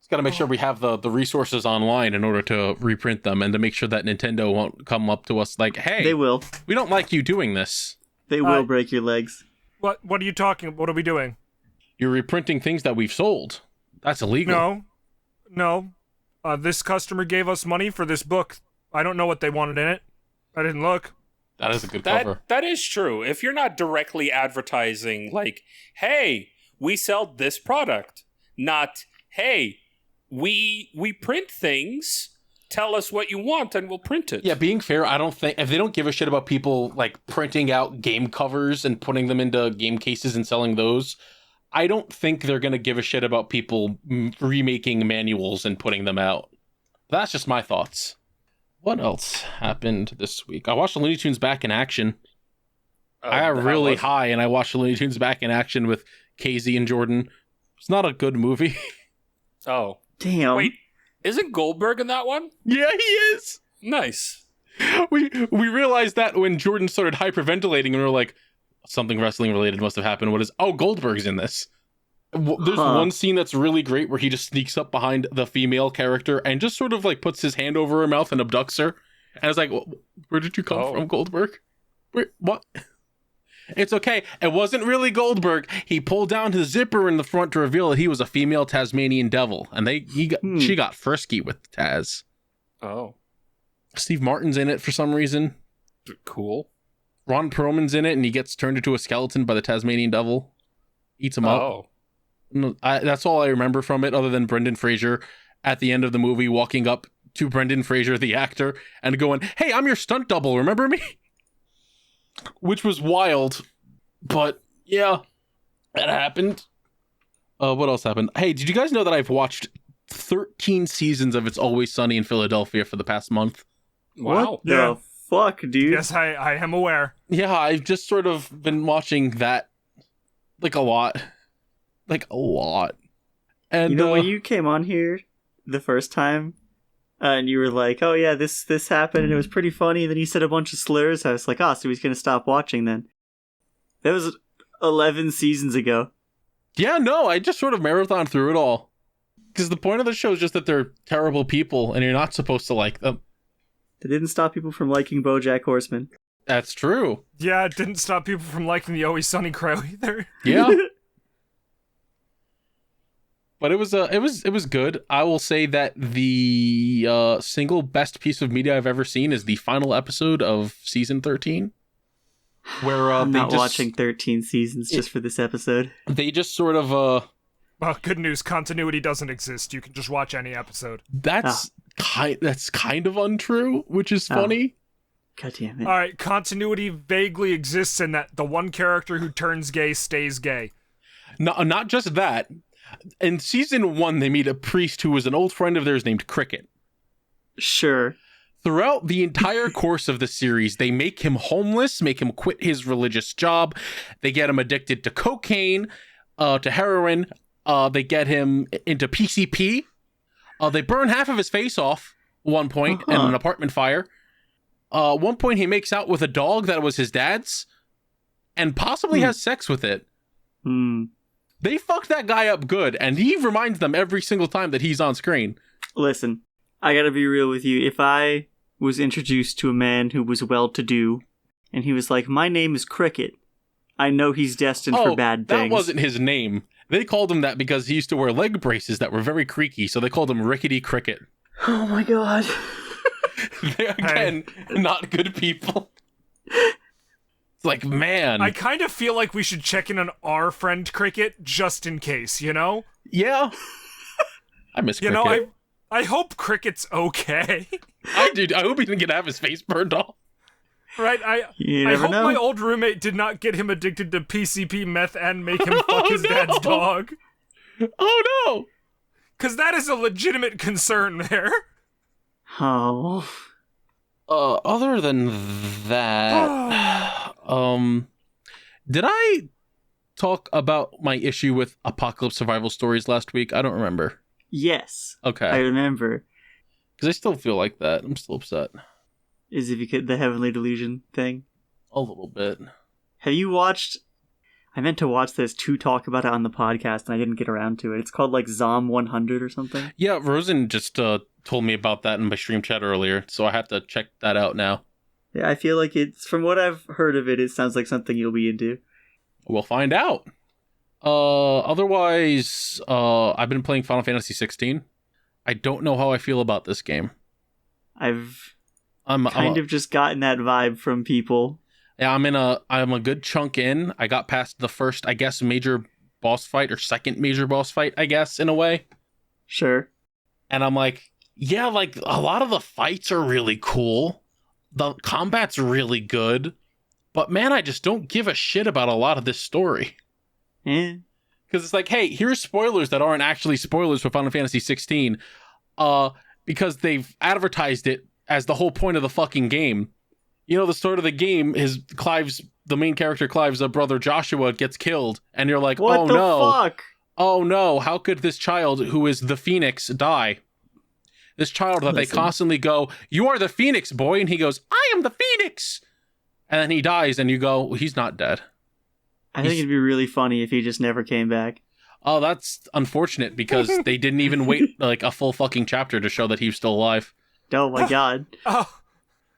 got to make sure we have the resources online in order to reprint them and to make sure that Nintendo won't come up to us like, hey, They will. We don't like you doing this. They will break your legs. what are you talking? What are we doing? You're reprinting things that we've sold. That's illegal. No. This customer gave us money for this book. I don't know what they wanted in it. I didn't look. That is a good cover. That is true. If you're not directly advertising, like, hey, we sell this product, not, hey, we print things, tell us what you want and we'll print it. Yeah, being fair, I don't think, if they don't give a shit about people like printing out game covers and putting them into game cases and selling those, I don't think they're going to give a shit about people remaking manuals and putting them out. That's just my thoughts. What else happened this week? I watched the Looney Tunes Back in Action. I got really high and I watched the Looney Tunes Back in Action with KZ and Jordan. It's not a good movie. Oh. Damn. Wait, isn't Goldberg in that one? Yeah, he is. Nice. We realized that when Jordan started hyperventilating and we were like, something wrestling related must have happened. What is... Oh, Goldberg's in this. There's one scene that's really great where he just sneaks up behind the female character and just sort of like puts his hand over her mouth and abducts her. And it's like, where did you come from, Goldberg? What? It's okay. It wasn't really Goldberg. He pulled down his zipper in the front to reveal that he was a female Tasmanian devil. And she got frisky with Taz. Oh. Steve Martin's in it for some reason. Cool. Ron Perlman's in it and he gets turned into a skeleton by the Tasmanian devil. Eats him up. Oh. That's all I remember from it, other than Brendan Fraser at the end of the movie walking up to Brendan Fraser, the actor, and going, hey, I'm your stunt double, remember me? Which was wild, but yeah, that happened. What else happened? Hey, did you guys know that I've watched 13 seasons of It's Always Sunny in Philadelphia for the past month? Wow. What the fuck, dude? Yes, I am aware. Yeah, I've just sort of been watching that like a lot. And you know, when you came on here the first time, and you were like, oh yeah, this happened and it was pretty funny, and then you said a bunch of slurs, I was like, so he's gonna stop watching then. That was 11 seasons ago. Yeah, no, I just sort of marathon through it all. Because the point of the show is just that they're terrible people and you're not supposed to like them. That didn't stop people from liking BoJack Horseman. That's true. Yeah, it didn't stop people from liking the Always Sunny Crow either. Yeah. But it was good. I will say that the single best piece of media I've ever seen is the final episode of season 13. Where I'm not watching 13 seasons just for this episode. They just sort of Well, good news, continuity doesn't exist. You can just watch any episode. That's kind of untrue, which is funny. God damn it. Alright, continuity vaguely exists in that the one character who turns gay stays gay. No, not just that. In season 1, they meet a priest who was an old friend of theirs named Cricket. Sure. Throughout the entire course of the series, they make him homeless, make him quit his religious job. They get him addicted to cocaine, to heroin. They get him into PCP. They burn half of his face off at one point in an apartment fire. One point, he makes out with a dog that was his dad's and possibly has sex with it. They fucked that guy up good, and he reminds them every single time that he's on screen. Listen, I gotta be real with you. If I was introduced to a man who was well-to-do, and he was like, my name is Cricket, I know he's destined for bad things. That wasn't his name. They called him that because he used to wear leg braces that were very creaky, so they called him Rickety Cricket. Oh my god. They're, again, not good people. It's like, man. I kind of feel like we should check in on our friend Cricket just in case, you know? Yeah. I miss Cricket. You know, I hope Cricket's okay. I hope he didn't get to have his face burned off. Right? I hope my old roommate did not get him addicted to PCP meth and make him fuck his dad's dog. Oh no! Because that is a legitimate concern there. Oh. Other than that, did I talk about my issue with apocalypse survival stories last week? I don't remember. Yes. Okay. I remember. Because I still feel like that. I'm still upset. Is if you get the Heavenly Delusion thing? A little bit. Have you watched I meant to watch this to talk about it on the podcast, and I didn't get around to it. It's called like Zom 100 or something. Yeah, Rosen just told me about that in my stream chat earlier, so I have to check that out now. Yeah, I feel like it's, from what I've heard of it, it sounds like something you'll be into. We'll find out. Otherwise, I've been playing Final Fantasy 16. I don't know how I feel about this game. I've I'm kind of just gotten that vibe from people. Yeah, I'm a good chunk in. I got past the first, I guess, major boss fight or second major boss fight, I guess, in a way. Sure. And I'm like, yeah, like a lot of the fights are really cool. The combat's really good. But man, I just don't give a shit about a lot of this story. Eh. Because it's like, hey, here's spoilers that aren't actually spoilers for Final Fantasy 16. Because they've advertised it as the whole point of the fucking game. You know, the start of the game is the main character Clive's brother Joshua gets killed, and you're like, What oh the no. fuck? Oh no, how could this child who is the Phoenix die? This child that they constantly go, you are the Phoenix, boy, and he goes, I am the Phoenix! And then he dies, and you go, well, he's not dead. I think it'd be really funny if he just never came back. Oh, that's unfortunate, because they didn't even wait like a full fucking chapter to show that he was still alive. Oh my god. Oh,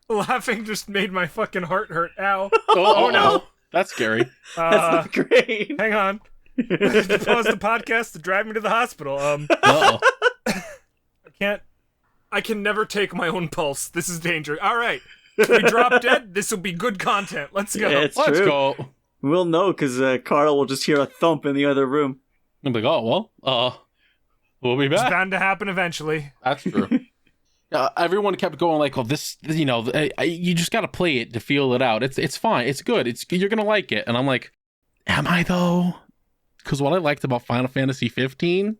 laughing just made my fucking heart hurt. Ow. Oh no. That's scary. That's not great. Hang on. I have to pause the podcast to drive me to the hospital. Uh-oh. I can never take my own pulse. This is dangerous. All right. If we drop dead, this will be good content. Let's go. Yeah, it's Let's true. go. We'll know, because Carl will just hear a thump in the other room. I'm like, oh, well, we'll be It's back. bound to happen eventually. That's true. Everyone kept going like, oh, this, you know, you just got to play it to feel it out. It's fine. It's good. You're going to like it. And I'm like, am I though? Because what I liked about Final Fantasy 15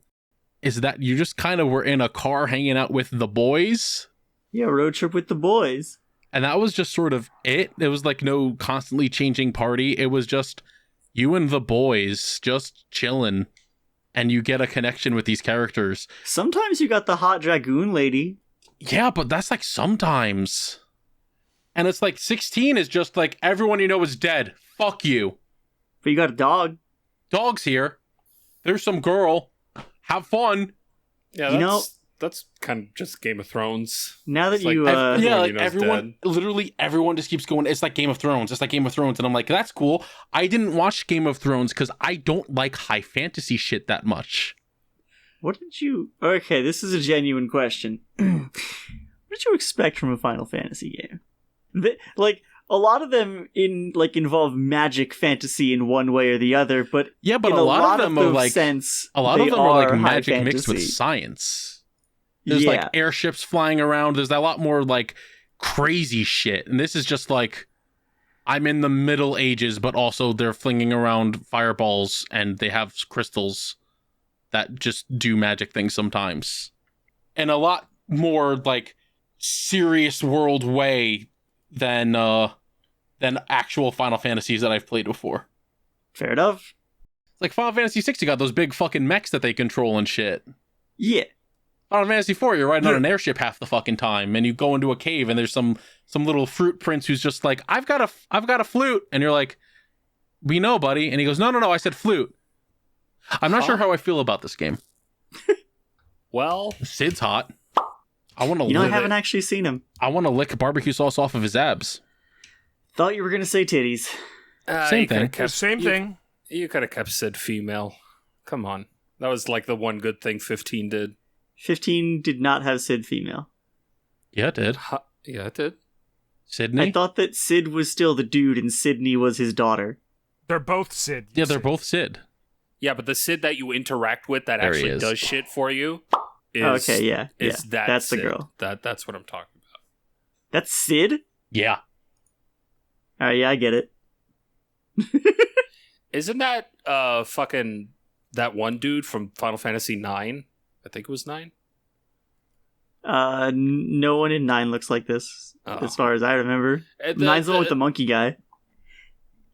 is that you just kind of were in a car hanging out with the boys. Yeah, road trip with the boys. And that was just sort of it. It was like no constantly changing party. It was just you and the boys just chilling. And you get a connection with these characters. Sometimes you got the hot dragoon lady. Yeah, but that's like sometimes. And it's like 16 is just like everyone you know is dead. Fuck you. But you got a dog. Dog's here. There's some girl. Have fun. Yeah, that's kind of just Game of Thrones. Now that It's like you... Everyone, literally everyone just keeps going, it's like Game of Thrones. It's like Game of Thrones. And I'm like, that's cool. I didn't watch Game of Thrones because I don't like high fantasy shit that much. What did you... Okay, this is a genuine question. What did you expect from a Final Fantasy game? A lot of them involve magic fantasy in one way or the other, but yeah, but in a lot of them are like sense, a lot of them are like magic fantasy. mixed with science. There's like airships flying around. There's a lot more like crazy shit, and this is just like I'm in the Middle Ages, but also they're flinging around fireballs and they have crystals that just do magic things sometimes, and a lot more like serious world way than actual Final Fantasies that I've played before. Fair enough. It's like Final Fantasy 6, you got those big fucking mechs that they control and shit. Yeah. Final Fantasy 4, you're riding on an airship half the fucking time, and you go into a cave and there's some little fruit prince who's just like, I've got a flute, and you're like, we know, buddy. And he goes, no, I said flute. I'm not sure how I feel about this game. Well, Sid's hot. I want to. I haven't actually seen him. I want to lick barbecue sauce off of his abs. Thought you were gonna say titties. Same thing. Same thing. You could have kept Sid female. Come on, that was like the one good thing 15 did. 15 did not have Sid female. Yeah, it did. Yeah, it did. Sydney? I thought that Sid was still the dude and Sydney was his daughter. They're both Sid. Yeah, they're both Sid. Yeah, but the Sid that you interact with that There he actually is. does shit for you is... Okay, yeah. That's Sid. the girl. That's what I'm talking about. That's Sid? Yeah. Alright, yeah, I get it. Isn't that fucking that one dude from Final Fantasy 9? I think it was 9. No one in 9 looks like this, as far as I remember. 9's the one with the monkey guy.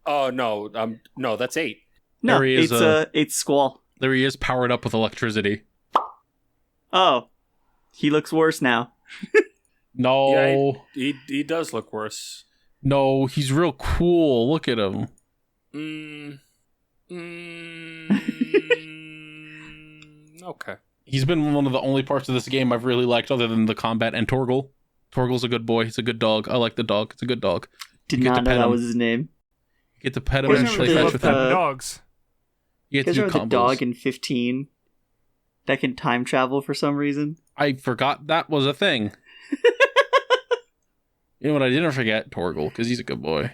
Oh, no. No, that's 8. No, There he is, it's Squall. There he is, powered up with electricity. Oh. He looks worse now. No. Yeah, he does look worse. No, he's real cool. Look at him. Okay. He's been one of the only parts of this game I've really liked other than the combat and Torgal. Torgal's a good boy. He's a good dog. I like the dog. It's a good dog. Did not know that was his name. You get to pet him Guys and remember play the- fetch with him. Dogs. You You get guys to do remember the combos. dog in 15 that can time travel for some reason? I forgot that was a thing. You know what I didn't forget? Torgal, because he's a good boy.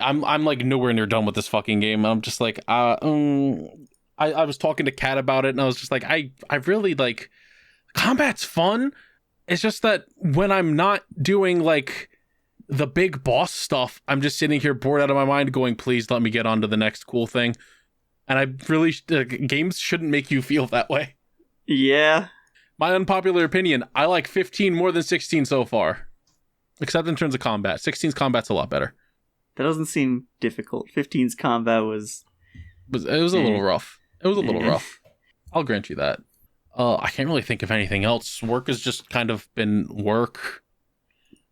I'm like nowhere near done with this fucking game. I'm just like, I was talking to Kat about it, and I was just like, I really like, combat's fun. It's just that when I'm not doing like the big boss stuff, I'm just sitting here bored out of my mind going, please let me get on to the next cool thing. And I really, games shouldn't make you feel that way. Yeah. My unpopular opinion, I like 15 more than 16 so far. Except in terms of combat. 16's combat's a lot better. That doesn't seem difficult. 15's combat was... It was a little rough. It was a little rough. I'll grant you that. I can't really think of anything else. Work has just kind of been work.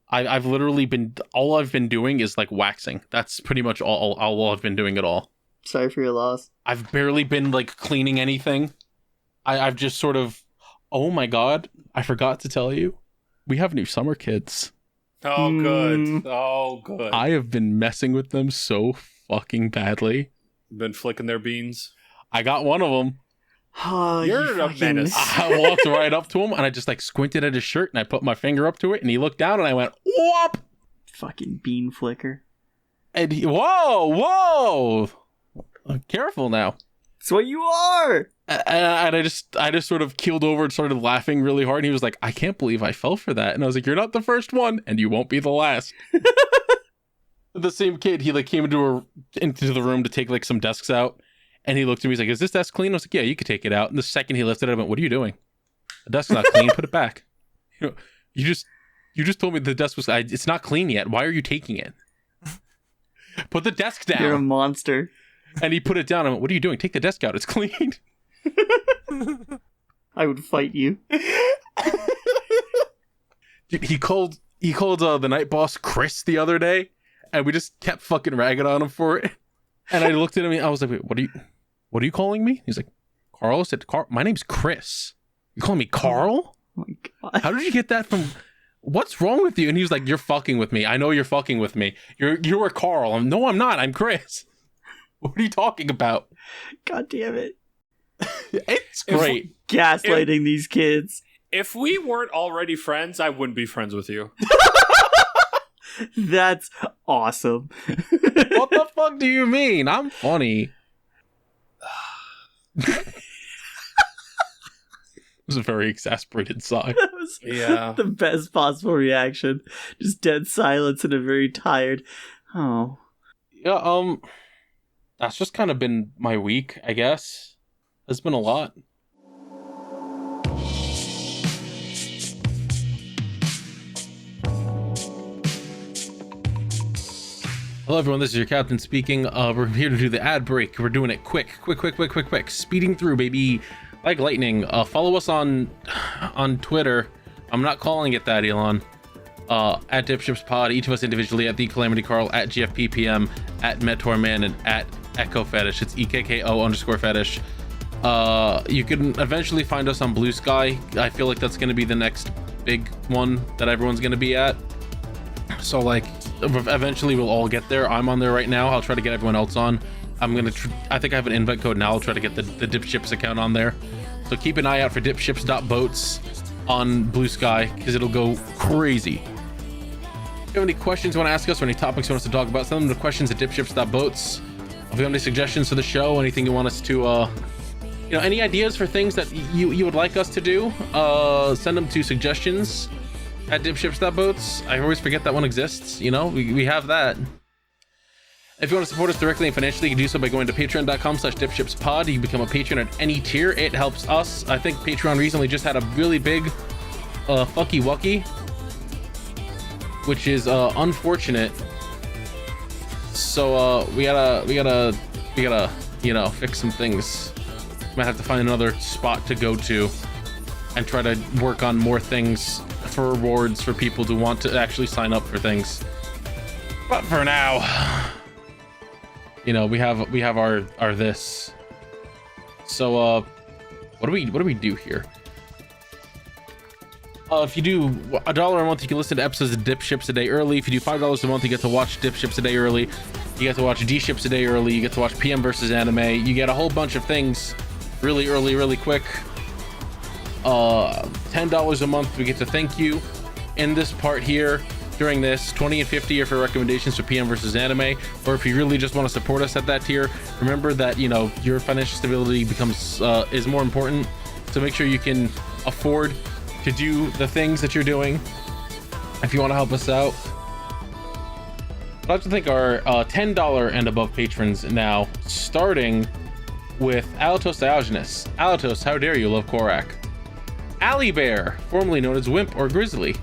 I've literally been... All I've been doing is like waxing. That's pretty much all I've been doing at all. Sorry for your loss. I've barely been like cleaning anything. I've just sort of... Oh my god. I forgot to tell you. We have new summer kids. Oh, good. Oh, good. I have been messing with them so fucking badly. Been flicking their beans. I got one of them. Oh, You're a menace. I walked right up to him and I just like squinted at his shirt and I put my finger up to it and he looked down and I went, whoop! Fucking bean flicker. And he, whoa! Careful now. It's what you are! And I just sort of keeled over and started laughing really hard. And he was like, I can't believe I fell for that. And I was like, you're not the first one and you won't be the last. The same kid, he like came into the room to take like some desks out. And he looked at me, he's like, is this desk clean? I was like, yeah, you could take it out. And the second he lifted it, I went, what are you doing? The desk's not clean, put it back. You know, you just told me the desk was, it's not clean yet. Why are you taking it? Put the desk down. You're a monster. And he put it down. I went, what are you doing? Take the desk out. It's clean. I would fight you. Dude, he called the night boss Chris the other day, and we just kept fucking ragging on him for it. And I looked at him and I was like, wait, what are you calling me? He's like, Carl. I said, Carl, my name's Chris. You calling me Carl? Oh my god. How did you get that from? What's wrong with you? And he was like, you're fucking with me. I know you're fucking with me. You're Carl. No, I'm not. I'm Chris. What are you talking about? God damn it. It's great. Gaslighting these kids. If we weren't already friends, I wouldn't be friends with you. That's awesome. What the fuck do you mean? I'm funny. It was a very exasperated sigh. That was Yeah. the best possible reaction. Just dead silence and a very tired. Oh. Yeah, that's just kind of been my week, I guess. It's been a lot. Hello everyone, this is your captain speaking. We're here to do the ad break. We're doing it quick. Speeding through, baby. Like lightning. Follow us on Twitter. I'm not calling it that, Elon. At DipShips Pod, each of us individually, at The Calamity Carl, at GFPPM, at Metorman, and at Echo Fetish. It's EKKO_fetish. You can eventually find us on Blue Sky. I feel like that's going to be the next big one that everyone's going to be at. So like, eventually we'll all get there. I'm on there right now. I'll try to get everyone else on. I'm going to, I think I have an invite code now. I'll try to get the DipShips account on there. So keep an eye out for dipships.boats on Blue Sky, because it'll go crazy. If you have any questions you want to ask us or any topics you want us to talk about, send them to questions@dipships.boats. If you have any suggestions for the show, anything you want us to, any ideas for things that you would like us to do, send them to suggestions@dipships.boats. I always forget that one exists. We have that. If you want to support us directly and financially, you can do so by going to patreon.com/dipshipspod. You can become a patron at any tier. It helps us. I think Patreon recently just had a really big fucky wucky, which is unfortunate. So we gotta fix some things. Might have to find another spot to go to and try to work on more things for rewards for people who want to actually sign up for things. But for now, You know, we have our this. So what do we do here? If you do $1 a month, you can listen to episodes of DipShips a day early. If you do $5 a month, you get to watch DipShips a day early. You get to watch DShips a day early. You get to watch PM versus Anime. You get a whole bunch of things really early, really quick. $10 a month, we get to thank you in this part here during this. 20 and 50 are for recommendations for PM versus Anime. Or if you really just want to support us at that tier, remember that, you know, your financial stability becomes is more important. So make sure you can afford to do the things that you're doing if you want to help us out. I'd like to thank our $10 and above patrons now, starting with Alatos Diogenes. Alatos, how dare you love Korak. Ali Bear, formerly known as Wimp or Grizzly.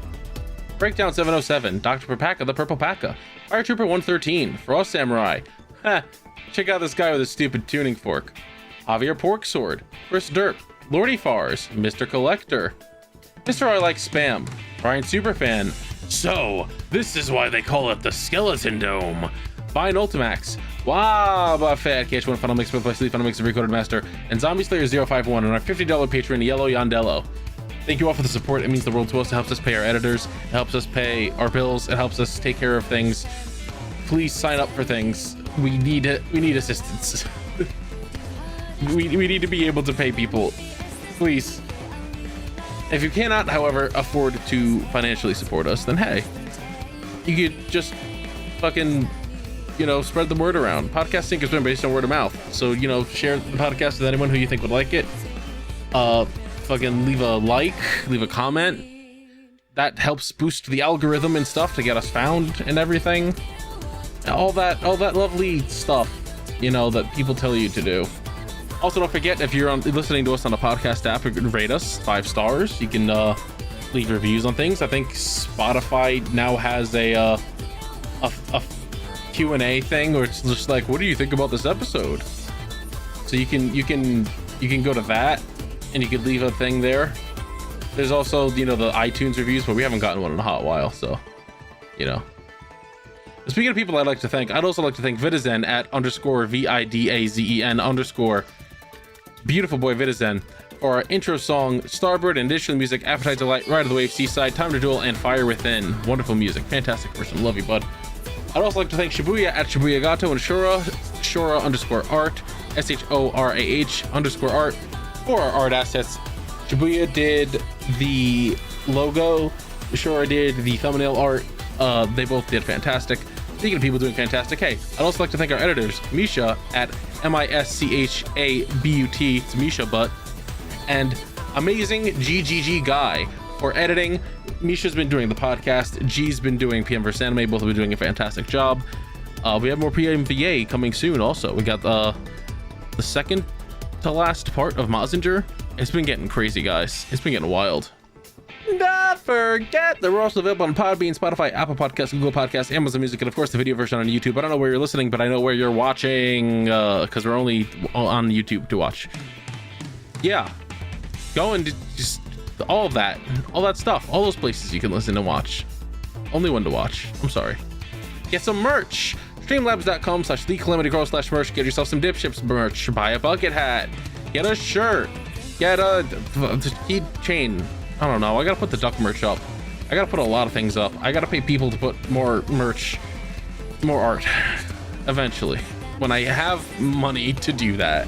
Breakdown 707, Dr. Perpaka the Purple Paka. Fire Trooper 113, Frost Samurai. Ha, check out this guy with his stupid tuning fork. Javier Pork Sword, Chris Derp, Lordy Fars, Mr. Collector, Mr. I Like Spam, Brian Superfan. So, this is why they call it the Skeleton Dome. Fine Ultimax, Waba Fat, KH1 Funnel Mix, Both by Sleep Funnel Mix, and Recoded Master, and Zombie Slayer 051, and our $50 patron, Yellow Yondello. Thank you all for the support. It means the world to us. It helps us pay our editors. It helps us pay our bills. It helps us take care of things. Please sign up for things. We need it. We need assistance. we need to be able to pay people. Please. If you cannot, however, afford to financially support us, then hey, you could just fucking, you know, spread the word around. Podcasting is been based on word of mouth. So, you know, share the podcast with anyone who you think would like it. Fucking leave a like, leave a comment. That helps boost the algorithm and stuff to get us found and everything. All that lovely stuff, you know, that people tell you to do. Also, don't forget, if you're listening to us on a podcast app, you can rate us 5 stars. You can leave reviews on things. I think Spotify now has a Q&A thing where it's just like, what do you think about this episode? So you can go to that and you can leave a thing there. There's also, you know, the iTunes reviews, but we haven't gotten one in a hot while, so, you know. Speaking of people I'd like to thank, I'd also like to thank Vidazen at _VIDAZEN_ beautiful boy Vidazen for our intro song Starbird and additional music Appetite Delight, Ride of the Wave, Seaside, Time to Duel, and Fire Within. Wonderful music, fantastic person, love you bud. I'd also like to thank Shibuya at Shibuya Gato and Shora _art SHORAH_art for our art assets. Shibuya did the logo, Shora did the thumbnail art. They both did fantastic. Speaking of people doing fantastic, hey, I'd also like to thank our editors, Misha at MISCHABUT, it's Misha Butt, and amazing GGG Guy for editing. Misha's been doing the podcast, G's been doing PM vs. Anime, both have been doing a fantastic job. We have more PMVA coming soon also. We got the second to last part of Mazinger. It's been getting crazy, guys. It's been getting wild. Don't forget that we're also available on Podbean, Spotify, Apple Podcasts, Google Podcasts, Amazon Music, and of course the video version on YouTube. I don't know where you're listening, but I know where you're watching, because we're only on YouTube to watch. Yeah, go and just all that stuff, all those places you can listen and watch. Only one to watch. I'm sorry. Get some merch. Streamlabs.com/TheCalamityGirl/merch. Get yourself some DipShips merch. Buy a bucket hat. Get a shirt. Get a keychain. I don't know. I gotta put the duck merch up. I gotta put a lot of things up. I gotta pay people to put more merch, more art, eventually, when I have money to do that.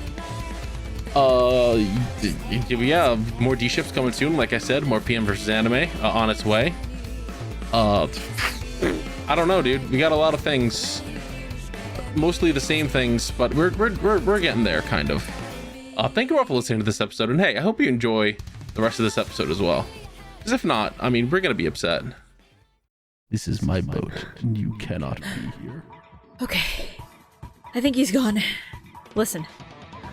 Yeah, more DShips coming soon. Like I said, more PM vs. Anime on its way. I don't know, dude. We got a lot of things, mostly the same things, but we're getting there, kind of. Thank you all for listening to this episode, and hey, I hope you enjoy the rest of this episode as well. Because if not, I mean, we're gonna be upset. This is my boat, and you cannot be here. Okay, I think he's gone. Listen,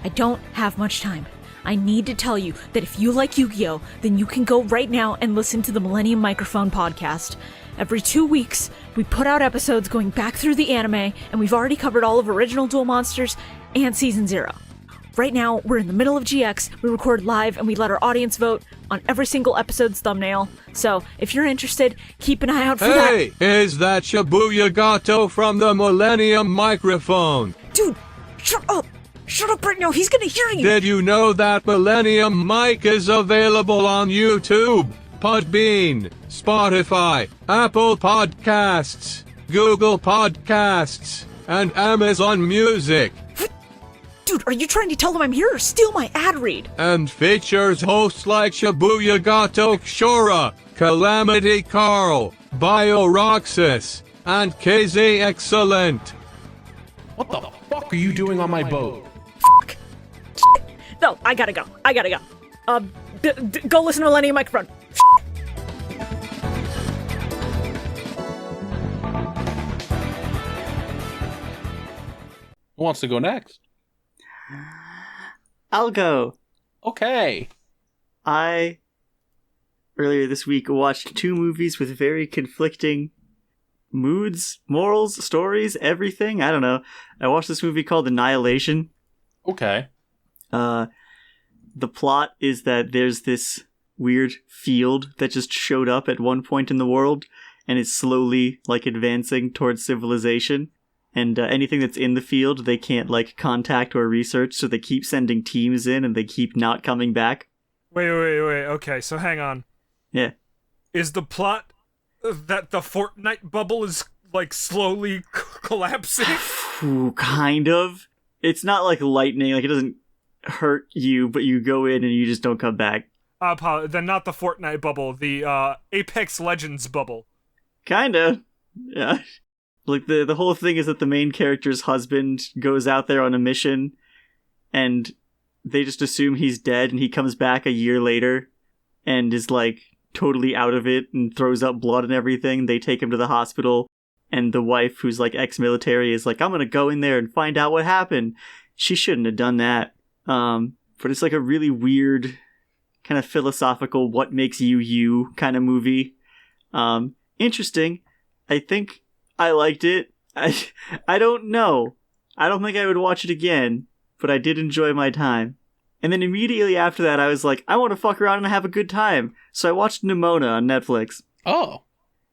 I don't have much time. I need to tell you that if you like Yu-Gi-Oh, then you can go right now and listen to the Millennium Microphone podcast. Every 2 weeks, we put out episodes going back through the anime, and we've already covered all of Original Duel Monsters and Season 0. Right now, we're in the middle of GX, we record live, and we let our audience vote on every single episode's thumbnail. So, if you're interested, keep an eye out for that. Hey, is that Shibuya Gato from the Millennium Microphone? Dude, shut up! Shut up right now, he's gonna hear you! Did you know that Millennium Mike is available on YouTube, Podbean, Spotify, Apple Podcasts, Google Podcasts, and Amazon Music? Dude, are you trying to tell them I'm here or steal my ad read? And features hosts like Shibuya Gato Shora, Calamity Carl, BioRoxas, and KZ Excellent. What the fuck are you doing on my boat? Fuck! No, I gotta go. Go listen to Millennium Microphone. Who wants to go next? I'll go. Okay. I, earlier this week, watched 2 movies with very conflicting moods, morals, stories, everything. I don't know. I watched this movie called Annihilation. Okay. The plot is that there's this weird field that just showed up at one point in the world and is slowly, advancing towards civilization. And anything that's in the field, they can't, contact or research, so they keep sending teams in and they keep not coming back. Wait. Okay, so hang on. Yeah. Is the plot that the Fortnite bubble is, slowly collapsing? Ooh, kind of. It's not like lightning, it doesn't hurt you, but you go in and you just don't come back. Then not the Fortnite bubble, the Apex Legends bubble. Kinda. Yeah. The whole thing is that the main character's husband goes out there on a mission, and they just assume he's dead, and he comes back a year later, and is, totally out of it, and throws up blood and everything. They take him to the hospital, and the wife, who's, ex-military, is I'm gonna go in there and find out what happened. She shouldn't have done that. But it's, a really weird, kind of philosophical, what makes you you kind of movie. Interesting. I think I liked it. I don't know. I don't think I would watch it again, but I did enjoy my time. And then immediately after that, I was like, I want to fuck around and have a good time. So I watched Nimona on Netflix. Oh.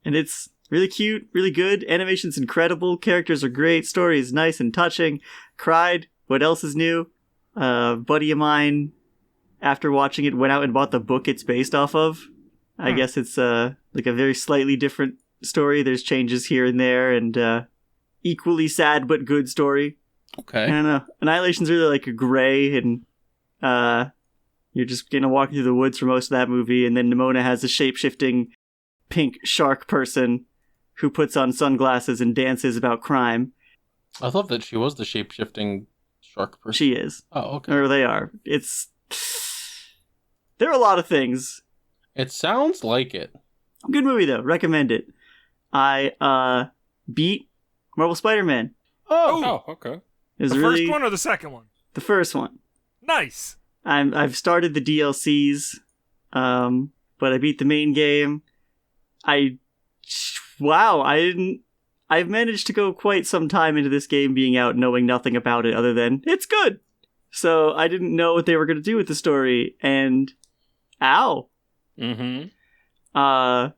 And it's really cute, really good. Animation's incredible. Characters are great. Story is nice and touching. Cried. What else is new? A buddy of mine, after watching it, went out and bought the book it's based off of. I guess it's a very slightly different story. There's changes here and there, and equally sad but good story. Okay. I don't know. Annihilation's really a gray, and you're just gonna walk through the woods for most of that movie, and then Nimona has a shape-shifting pink shark person who puts on sunglasses and dances about crime. I thought that she was the shape-shifting shark person. She is. Oh, okay. Or they are. There are a lot of things. It sounds like it. Good movie, though. Recommend it. I beat Marvel Spider-Man. Oh, okay. It was The really first one or the second one? the first one. Nice. I've started the DLCs, but I beat the main game. I've managed to go quite some time into this game being out knowing nothing about it other than it's good. So I didn't know what they were going to do with the story, and ow. Mm-hmm. I'm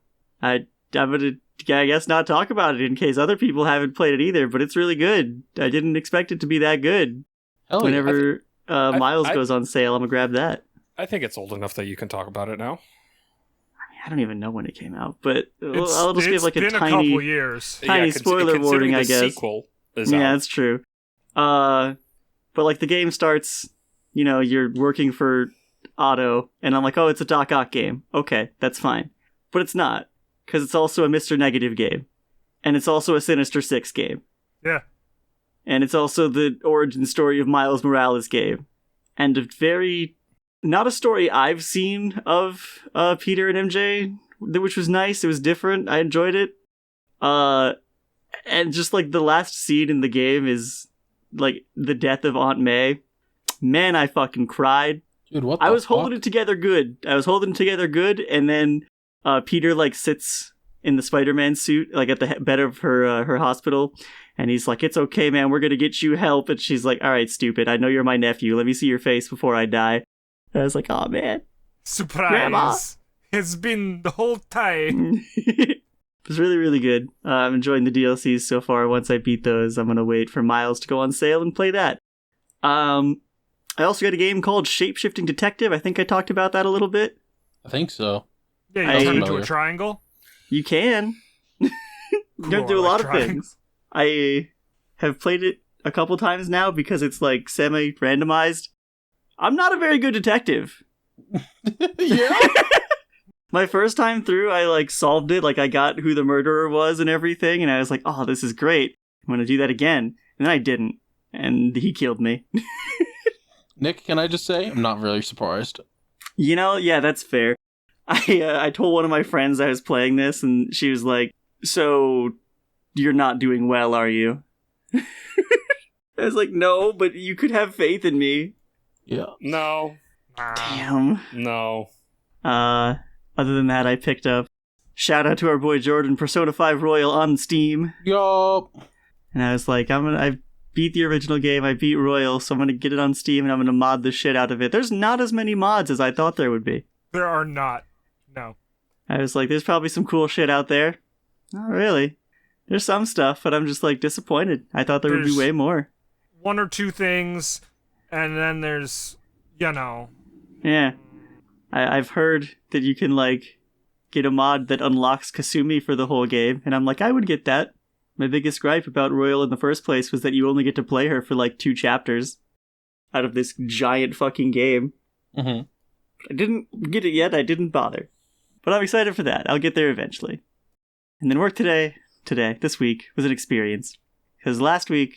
gonna, I guess, not talk about it in case other people haven't played it either, but it's really good. I didn't expect it to be that good. Hell yeah. Whenever Miles goes on sale, I'm gonna grab that. I think it's old enough that you can talk about it now. I don't even know when it came out, but I'll just give a been a tiny, couple years. tiny spoiler warning, I guess. Sequel is Yeah, out. that's true. But the game starts, you're working for Otto, and I'm like, oh, it's a Doc Ock game. Okay, that's fine. But it's not, because it's also a Mr. Negative game. And it's also a Sinister Six game. Yeah. And it's also the origin story of Miles Morales game. And not a story I've seen of Peter and MJ, which was nice. It was different. I enjoyed it. And just the last scene in the game is the death of Aunt May. Man, I fucking cried. Dude, what I was holding it together good. And then Peter sits in the Spider-Man suit at the bed of her hospital, and he's like, "It's okay, man. We're gonna get you help." And she's like, "All right, stupid. I know you're my nephew. Let me see your face before I die." And I was like, "Oh man, Surprise! Grandma. It's been the whole time. It's really, really good. I'm enjoying the DLCs so far. Once I beat those, I'm going to wait for Miles to go on sale and play that. I also got a game called Shapeshifting Detective. I think I talked about that a little bit. I think so. Yeah, you turn into a triangle? You can. You can do a lot of things. I have played it a couple times now because it's like semi-randomized. I'm not a very good detective. Yeah. My first time through, I like solved it. Like I got who the murderer was and everything, and I was like, "Oh, this is great. I'm gonna do that again." And then I didn't, and he killed me. Nick, can I just say I'm not really surprised. You know, yeah, that's fair. I told one of my friends I was playing this, and she was like, "So, you're not doing well, are you?" I was like, "No, but you could have faith in me." Yeah. No. Damn. No. Other than that, I picked up. Shout out to our boy Jordan, Persona 5 Royal on Steam. Yup. And I was like, I beat the original game, I beat Royal, so I'm gonna get it on Steam and I'm gonna mod the shit out of it. There's not as many mods as I thought there would be. There are not. No. I was like, there's probably some cool shit out there. Not really. There's some stuff, but I'm just like disappointed. I thought there would be way more. One or two things, and then there's, you know. Yeah. I've heard that you can like get a mod that unlocks Kasumi for the whole game, and I'm like, I would get that. My biggest gripe about Royal in the first place was that you only get to play her for like 2 chapters out of this giant fucking game. Mm-hmm. I didn't get it yet, I didn't bother. But I'm excited for that. I'll get there eventually. And then work this week, was an experience. Because last week,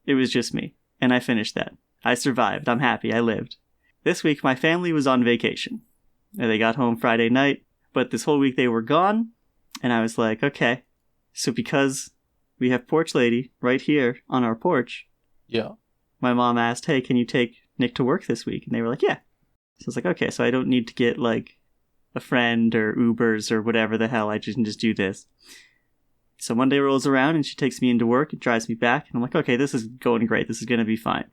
it was just me. And I finished that. I survived. I'm happy. I lived. This week, my family was on vacation. And they got home Friday night. But this whole week, they were gone. And I was like, okay. So because we have Porch Lady right here on our porch. Yeah. My mom asked, hey, can you take Nick to work this week? And they were like, yeah. So I was like, okay, so I don't need to get like a friend or Ubers or whatever the hell. I can just do this. So Monday rolls around and she takes me into work and drives me back. And I'm like, okay, this is going great. This is going to be fine.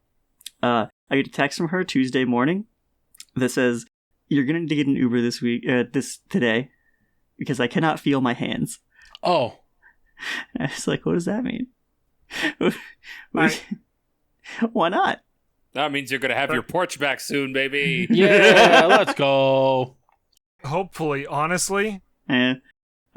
I get a text from her Tuesday morning that says, you're going to need to get an Uber today because I cannot feel my hands. Oh. And I was like, what does that mean? Why not? That means you're going to have your porch back soon, baby. Yeah, let's go. Hopefully, honestly. So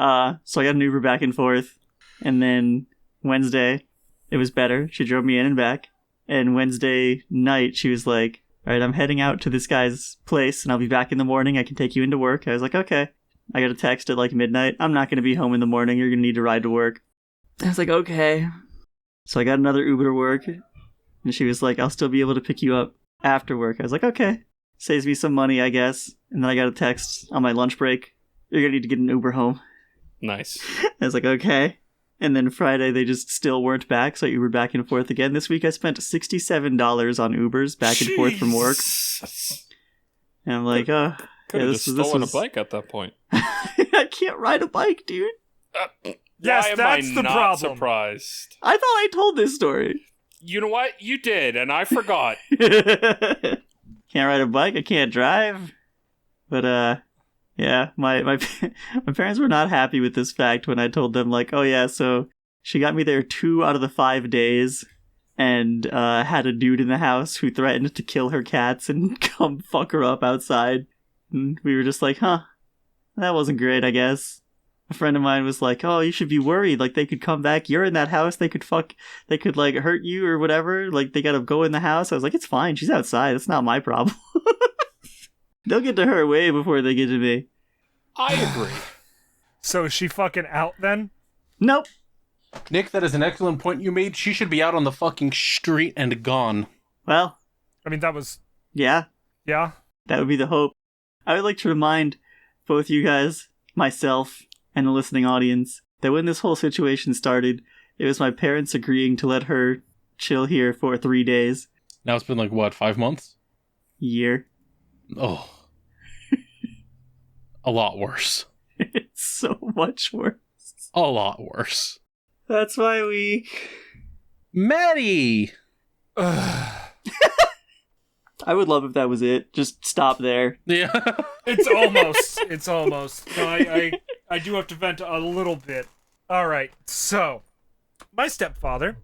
I got an Uber back and forth. And then Wednesday, it was better. She drove me in and back. And Wednesday night, she was like, all right, I'm heading out to this guy's place and I'll be back in the morning. I can take you into work. I was like, okay. I got a text at like midnight. I'm not going to be home in the morning. You're going to need to ride to work. I was like, okay. So I got another Uber to work. And she was like, I'll still be able to pick you up after work. I was like, okay. Saves me some money, I guess. And then I got a text on my lunch break. You're going to need to get an Uber home. Nice. I was like, okay. And then Friday, they just still weren't back, so I Ubered back and forth again. This week, I spent $67 on Ubers back and forth from work. And I'm like, could have just stolen a bike at that point. I can't ride a bike, dude. Yes, that's the problem. Surprised. I thought I told this story. You know what? You did, and I forgot. Can't ride a bike. I can't drive. But yeah, my parents were not happy with this fact when I told them like, oh yeah, so she got me there 2 out of the 5 days, and had a dude in the house who threatened to kill her cats and come fuck her up outside. And we were just like, huh, that wasn't great, I guess. A friend of mine was like, oh, you should be worried. Like, they could come back. You're in that house. They could like, hurt you or whatever. Like, they gotta go in the house. I was like, it's fine. She's outside. It's not my problem. They'll get to her way before they get to me. I agree. So is she fucking out then? Nope. Nick, that is an excellent point you made. She should be out on the fucking street and gone. Well. I mean, that was... Yeah. Yeah? That would be the hope. I would like to remind both you guys, myself, and the listening audience that when this whole situation started, it was my parents agreeing to let her chill here for 3 days. Now it's been like, what, 5 months? Year. Oh. A lot worse. It's so much worse. A lot worse. That's my week. Maddie! I would love if that was it. Just stop there. Yeah. It's almost. No, I do have to vent a little bit. All right, so my stepfather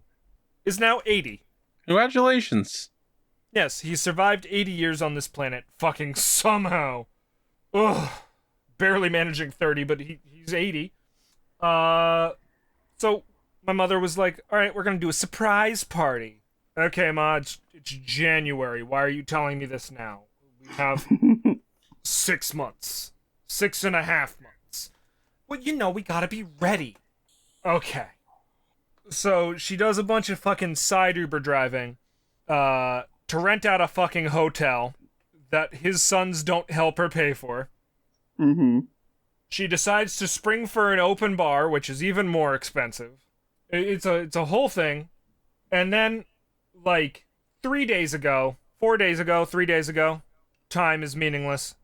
is now 80. Congratulations. Yes, he survived 80 years on this planet, fucking somehow. Ugh. Barely managing 30, but he's 80. So my mother was like, all right, we're going to do a surprise party. Okay, Ma, it's January. Why are you telling me this now? We have 6 months. 6.5 months. Well, we gotta be ready. Okay. So she does a bunch of fucking side Uber driving to rent out a fucking hotel that his sons don't help her pay for. Mm-hmm. She decides to spring for an open bar, which is even more expensive. It's a whole thing. And then, like, 3 days ago, 4 days ago, 3 days ago, time is meaningless.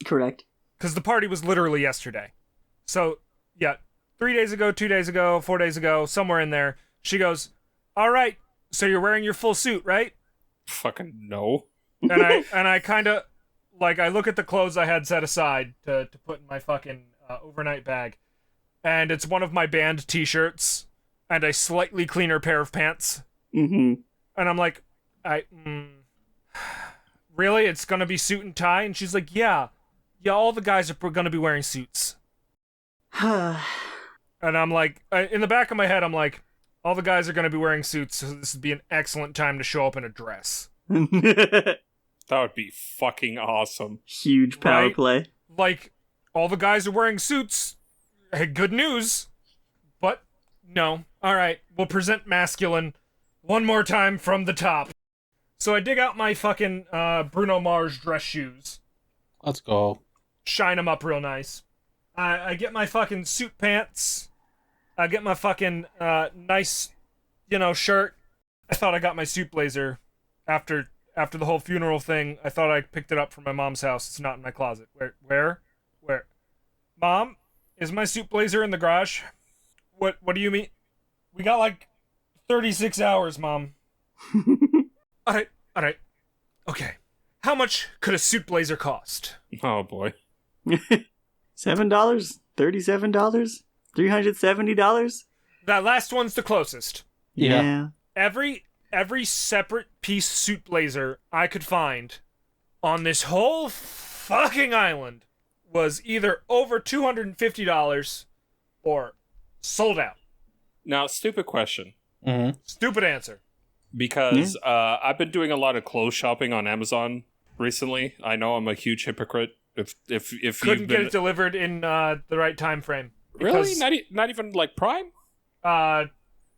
Correct. Because the party was literally yesterday. So, yeah, 3 days ago, 2 days ago, 4 days ago, somewhere in there, she goes, all right, so you're wearing your full suit, right? Fucking no. And I kind of, like, I look at the clothes I had set aside to put in my fucking overnight bag, and it's one of my band t-shirts and a slightly cleaner pair of pants. Mm-hmm. And I'm like, really? It's gonna be suit and tie? And she's like, yeah, all the guys are gonna be wearing suits. And I'm like, in the back of my head, I'm like, all the guys are gonna be wearing suits, so this would be an excellent time to show up in a dress. That would be fucking awesome. Huge power Right? play. Like, all the guys are wearing suits. Hey, good news. But, no. Alright, we'll present masculine one more time from the top. So I dig out my fucking Bruno Mars dress shoes. Let's go. Shine them up real nice. I get my fucking suit pants. I get my fucking nice, shirt. I thought I got my suit blazer after the whole funeral thing. I thought I picked it up from my mom's house. It's not in my closet. Where? Mom, is my suit blazer in the garage? What do you mean? We got like 36 hours, Mom. All right. Okay. How much could a suit blazer cost? Oh boy. $7? $37? $370? That last one's the closest. Yeah. Every separate piece suit blazer I could find on this whole fucking island was either over $250 or sold out. Now, stupid question. Mm-hmm. Stupid answer. Because I've been doing a lot of clothes shopping on Amazon recently. I know I'm a huge hypocrite. If Couldn't you've get been... it delivered in the right time frame. Really? Not even like Prime?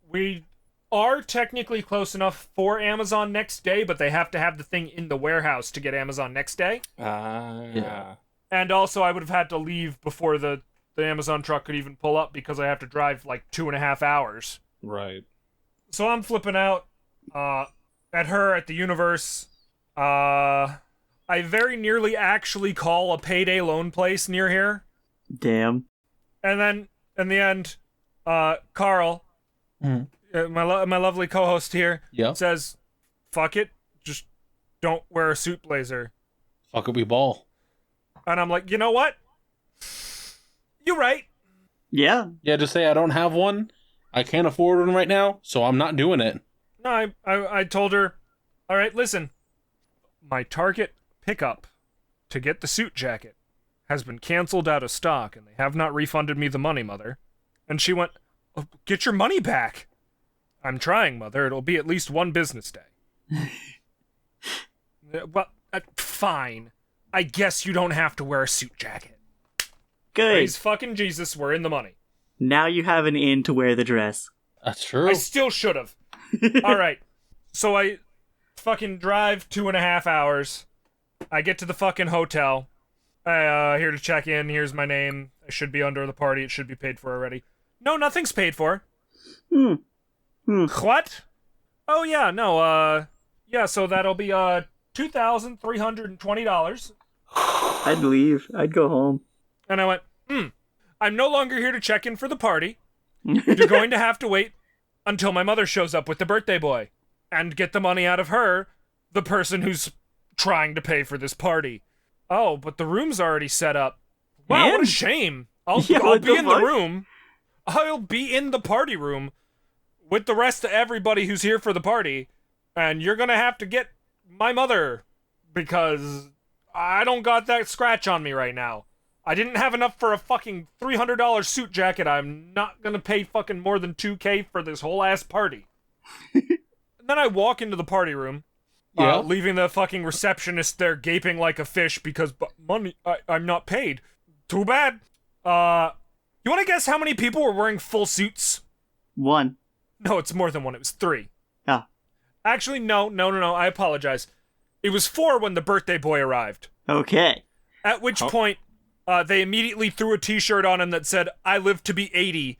We are technically close enough for Amazon next day, but they have to have the thing in the warehouse to get Amazon next day. Yeah. And also, I would have had to leave before the Amazon truck could even pull up because I have to drive like 2.5 hours. Right. So I'm flipping out at her at the universe. I very nearly actually call a payday loan place near here. Damn. And then, in the end, Carl, my lovely co-host here, says, fuck it, just don't wear a suit blazer. Fuck it, we ball. And I'm like, you know what? You're right. Yeah. Yeah, just say I don't have one. I can't afford one right now, so I'm not doing it. No, I told her, all right, listen, my Target pickup to get the suit jacket has been canceled out of stock, and they have not refunded me the money, Mother. And she went, oh, get your money back. I'm trying, Mother. It'll be at least one business day. Well, fine. I guess you don't have to wear a suit jacket. Good. Praise fucking Jesus, we're in the money. Now you have an in to wear the dress. That's true. I still should have. All right. So I fucking drive 2.5 hours. I get to the fucking hotel. Here to check in. Here's my name. I should be under the party. It should be paid for already. No, nothing's paid for. What? Oh, yeah, no, yeah, so that'll be, $2,320. I'd leave. I'd go home. And I went, I'm no longer here to check in for the party. You're going to have to wait until my mother shows up with the birthday boy and get the money out of her, the person who's trying to pay for this party. Oh, but the room's already set up. Wow, Man. what a shame. I'll Yeah, be what the in the fuck? room. I'll be in the party room with the rest of everybody who's here for the party, and you're gonna have to get my mother, because I don't got that scratch on me right now. I didn't have enough for a fucking $300 suit jacket. I'm not gonna pay fucking more than $2K for this whole ass party. And then I walk into the party room, leaving the fucking receptionist there gaping like a fish because money, I'm not paid. Too bad. You want to guess how many people were wearing full suits? 1. No, it's more than 1. It was 3. Oh. Actually, no. I apologize. It was 4 when the birthday boy arrived. Okay. At which point, they immediately threw a t-shirt on him that said, "I live to be 80,"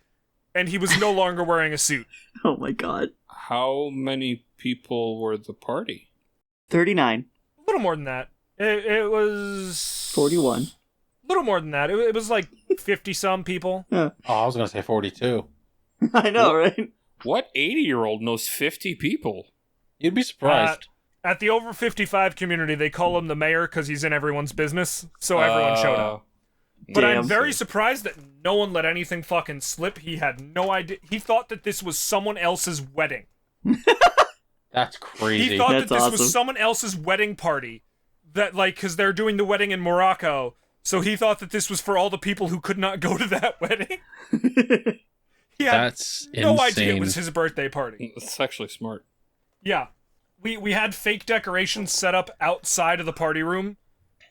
and he was no longer wearing a suit. Oh my god. How many people were at the party? 39. A little more than that. It was... 41. A little more than that. It was like 50-some people. Oh, I was going to say 42. I know, right? What 80-year-old knows 50 people? You'd be surprised. At the over 55 community, they call him the mayor because he's in everyone's business, so everyone showed up. But Damn. I'm very surprised that no one let anything fucking slip. He had no idea. He thought that this was someone else's wedding. That's crazy. He thought That's that this awesome. was someone else's wedding party. That, like, because they're doing the wedding in Morocco, so he thought that this was for all the people who could not go to that wedding. He had That's no insane. idea it was his birthday party. That's actually smart. Yeah. We had fake decorations set up outside of the party room,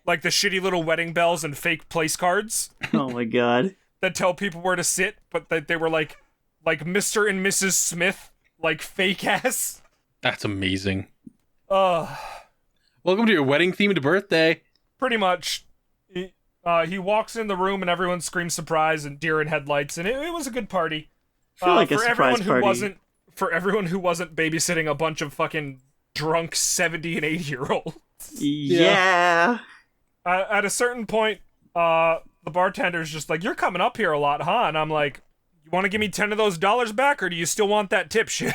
like the shitty little wedding bells and fake place cards Oh my god. that tell people where to sit, but that they were like Mr. and Mrs. Smith, like fake ass. That's amazing. Welcome Welcome to your wedding-themed birthday. Pretty much. He walks in the room and everyone screams surprise and deer in headlights, and it was a good party. I feel like a for surprise everyone party. For everyone who wasn't babysitting a bunch of fucking drunk 70 and 80-year-olds. Yeah. At a certain point, the bartender's just like, "You're coming up here a lot, huh?" And I'm like, "You want to give me 10 of those dollars back, or do you still want that tip shit?"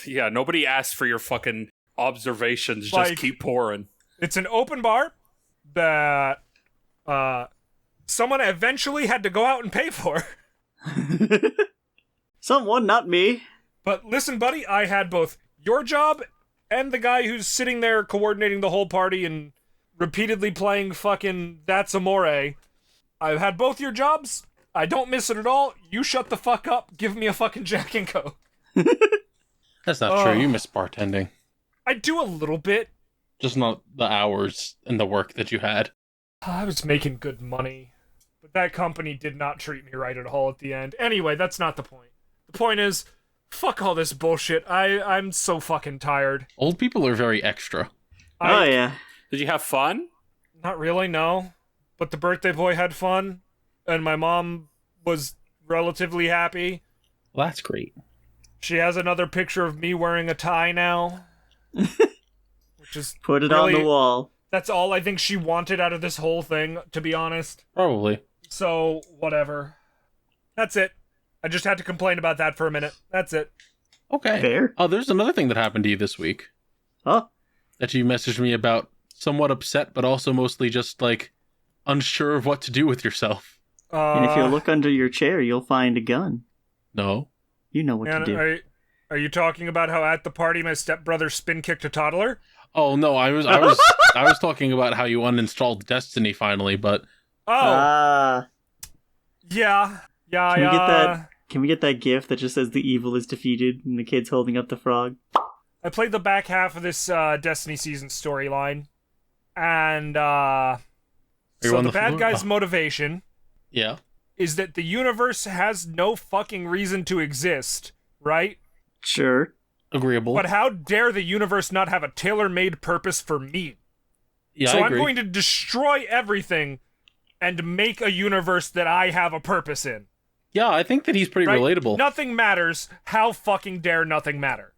Yeah, nobody asked for your fucking observations. Just Like- keep pouring. It's an open bar that someone eventually had to go out and pay for. Someone, not me. But listen, buddy, I had both your job and the guy who's sitting there coordinating the whole party and repeatedly playing fucking That's Amore. I've had both your jobs. I don't miss it at all. You shut the fuck up. Give me a fucking Jack and Coke. That's not true. You miss bartending. I do a little bit. Just not the hours and the work that you had. I was making good money. But that company did not treat me right at all at the end. Anyway, that's not the point. The point is, fuck all this bullshit. I'm so fucking tired. Old people are very extra. Oh yeah. Did you have fun? Not really, no. But the birthday boy had fun, and my mom was relatively happy. Well, that's great. She has another picture of me wearing a tie now. Which is Put it really, on the wall. That's all I think she wanted out of this whole thing, to be honest. Probably. So, whatever. That's it. I just had to complain about that for a minute. That's it. Okay. Fair. Oh, there's another thing that happened to you this week Oh. that you messaged me about. Somewhat upset, but also mostly just, like, unsure of what to do with yourself. And if you look under your chair, you'll find a gun. No. You know what to and do. are you talking about how at the party my stepbrother spin kicked a toddler? Oh, no, I was I was talking about how you uninstalled Destiny finally, but... Oh, Ah. yeah. Yeah, Can we yeah. get that? Can we get that GIF that just says the evil is defeated and the kid's holding up the frog? I played the back half of this Destiny season storyline, and you so on the the bad floor? guy's Oh. motivation Yeah. is that the universe has no fucking reason to exist, right? Sure. Agreeable. But how dare the universe not have a tailor-made purpose for me? Yeah, So I I'm agree. going to destroy everything and make a universe that I have a purpose in. Yeah, I think that he's pretty Right? relatable. Nothing matters. How fucking dare nothing matter?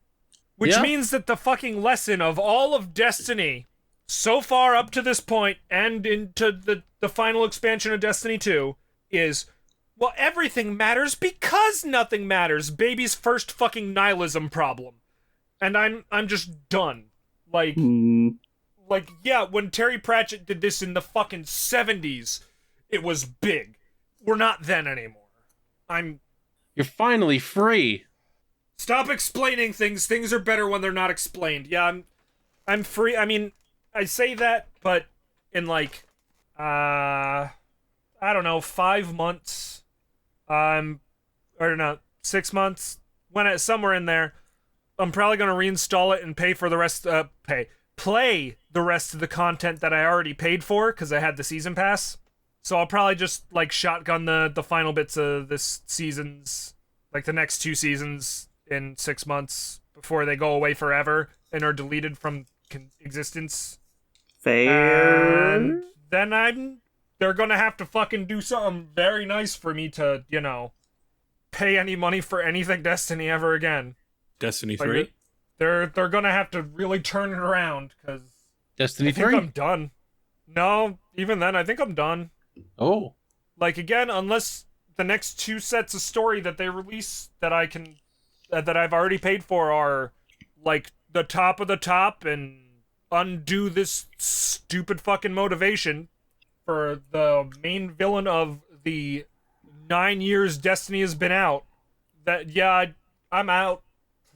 Which Yeah. means that the fucking lesson of all of Destiny so far up to this point and into the final expansion of Destiny 2 is, well, everything matters because nothing matters. Baby's first fucking nihilism problem. And I'm just done. Like, yeah, when Terry Pratchett did this in the fucking 70s, it was big. we're not then anymore. You're finally free. Stop explaining things. Things are better when they're not explained. Yeah, I'm free. I mean, I say that, but in like, I don't know, 5 months, or no, 6 months, somewhere in there, I'm probably gonna reinstall it and pay for the rest. Play the rest of the content that I already paid for because I had the season pass. So I'll probably just like shotgun the final bits of this season's, like the next 2 seasons in 6 months before they go away forever and are deleted from existence. Fair. And then they're gonna have to fucking do something very nice for me to, pay any money for anything Destiny ever again. Destiny Like, 3? They're gonna have to really turn it around because Destiny I think 3? I'm done. No, even then, I think I'm done. Oh. Like, again, unless the next 2 sets of story that they release that I can, that I've already paid for are, like, the top of the top and undo this stupid fucking motivation for the main villain of the 9 years Destiny has been out. That, yeah, I'm out.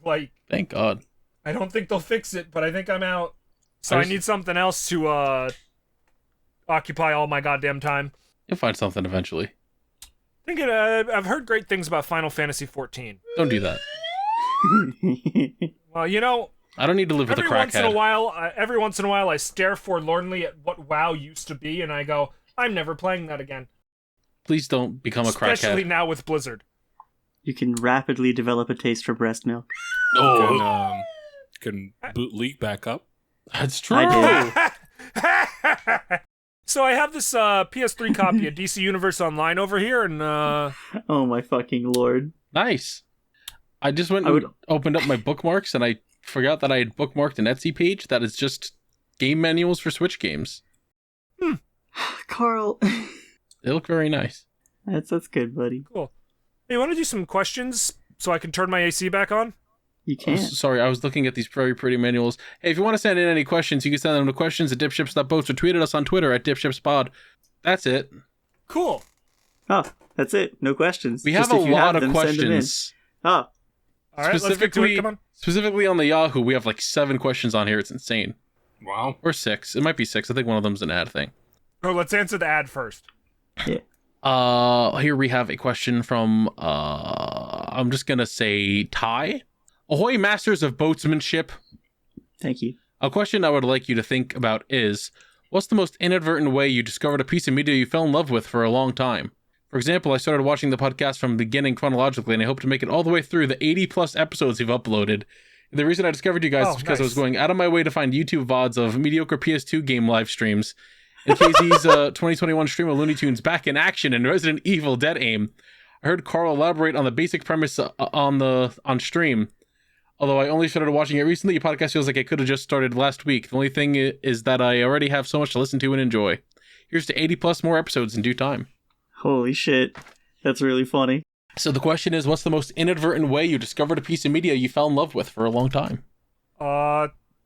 Like, Thank God. I don't think they'll fix it, but I think I'm out. So I need something else to, occupy all my goddamn time. You'll find something eventually. I've heard great things about Final Fantasy XIV. Don't do that. Well, I don't need to live with a every once in a crackhead. every once in a while, I stare forlornly at what WoW used to be, and I go, I'm never playing that again. Please don't become a Especially crackhead. now with Blizzard. You can rapidly develop a taste for breast milk. Oh, Can boot leak back up. that's true. I So I have this PS3 copy of DC Universe Online over here, and Oh my fucking lord. Nice. I just went and opened up my bookmarks, and I forgot that I had bookmarked an Etsy page that is just game manuals for Switch games. Carl. They look very nice. That's good, buddy. cool. Hey, you want to do some questions so I can turn my AC back on? You Oh, can't. sorry, I was looking at these very pretty manuals. Hey, if you want to send in any questions, you can send them to questions@dipships.boats or tweet at us on Twitter @dipshipspod. That's it. Cool. Oh, that's it. No questions. We Just have a if you lot them, of send them in. questions. Oh, All right, let's get to it. Come on. Specifically on the Yahoo, we have like 7 questions on here. It's insane. Wow. Or 6. It might be 6. I think one of them's an ad thing. Oh, let's answer the ad first. yeah. Here we have a question from, I'm just gonna say Ty. Ahoy, masters of boatsmanship. Thank you. A question I would like you to think about is, what's the most inadvertent way you discovered a piece of media you fell in love with for a long time? For example, I started watching the podcast from the beginning chronologically, and I hope to make it all the way through the 80 plus episodes you've uploaded. The reason I discovered you guys is because I was going out of my way to find YouTube VODs of mediocre PS2 game live streams. In KZ's 2021 stream of Looney Tunes back in action and Resident Evil Dead Aim. I heard Carl elaborate on the basic premise on stream. Although I only started watching it recently, your podcast feels like it could have just started last week. The only thing is that I already have so much to listen to and enjoy. Here's to 80 plus more episodes in due time. Holy shit. That's really funny. So the question is, what's the most inadvertent way you discovered a piece of media you fell in love with for a long time?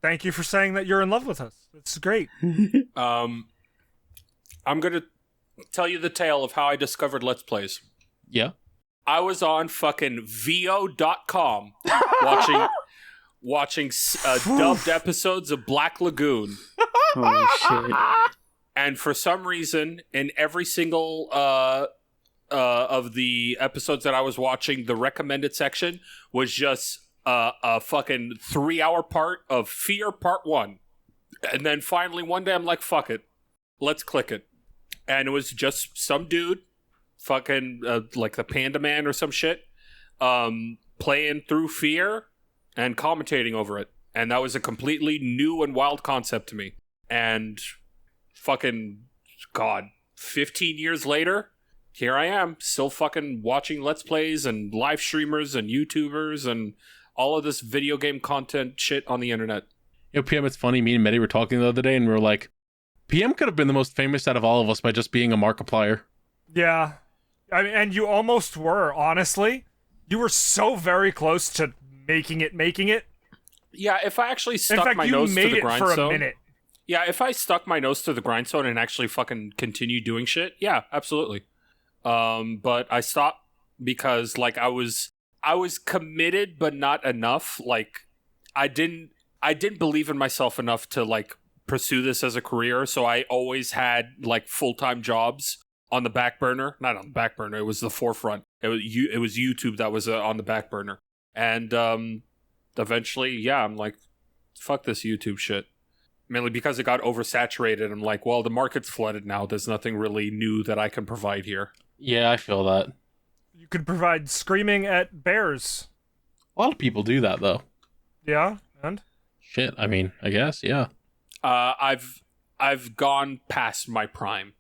Thank you for saying that you're in love with us. It's great. I'm going to tell you the tale of how I discovered Let's Plays. Yeah? I was on fucking VO.com watching dubbed episodes of Black Lagoon. Holy shit. And for some reason, in every single of the episodes that I was watching, the recommended section was just a fucking 3-hour part of Fear Part 1. And then finally one day I'm like, fuck it. Let's click it. And it was just some dude, fucking like the Panda Man or some shit, playing through Fear and commentating over it. And that was a completely new and wild concept to me. And fucking, God, 15 years later, here I am, still fucking watching Let's Plays and live streamers and YouTubers and all of this video game content shit on the internet. You know, PM, it's funny, me and Mehdi were talking the other day, and we were like, PM could have been the most famous out of all of us by just being a Markiplier. Yeah. I mean, and you almost were, honestly. You were so very close to making it. Yeah, if I actually In stuck fact, my you nose to made the it for a grindstone. minute. Yeah, if I stuck my nose to the grindstone and actually fucking continued doing shit, yeah, absolutely. But I stopped because like I was committed, but not enough. Like I didn't believe in myself enough to like pursue this as a career. So I always had like full-time jobs on the back burner. Not on the back burner. It was the forefront. It was YouTube that was on the back burner. And eventually, yeah, I'm like, fuck this YouTube shit. Mainly because it got oversaturated. I'm like, well, the market's flooded now. There's nothing really new that I can provide here. Yeah, I feel that. You could provide screaming at bears. A lot of people do that, though. Yeah, and? Shit, I mean, I guess, yeah. I've gone past my prime.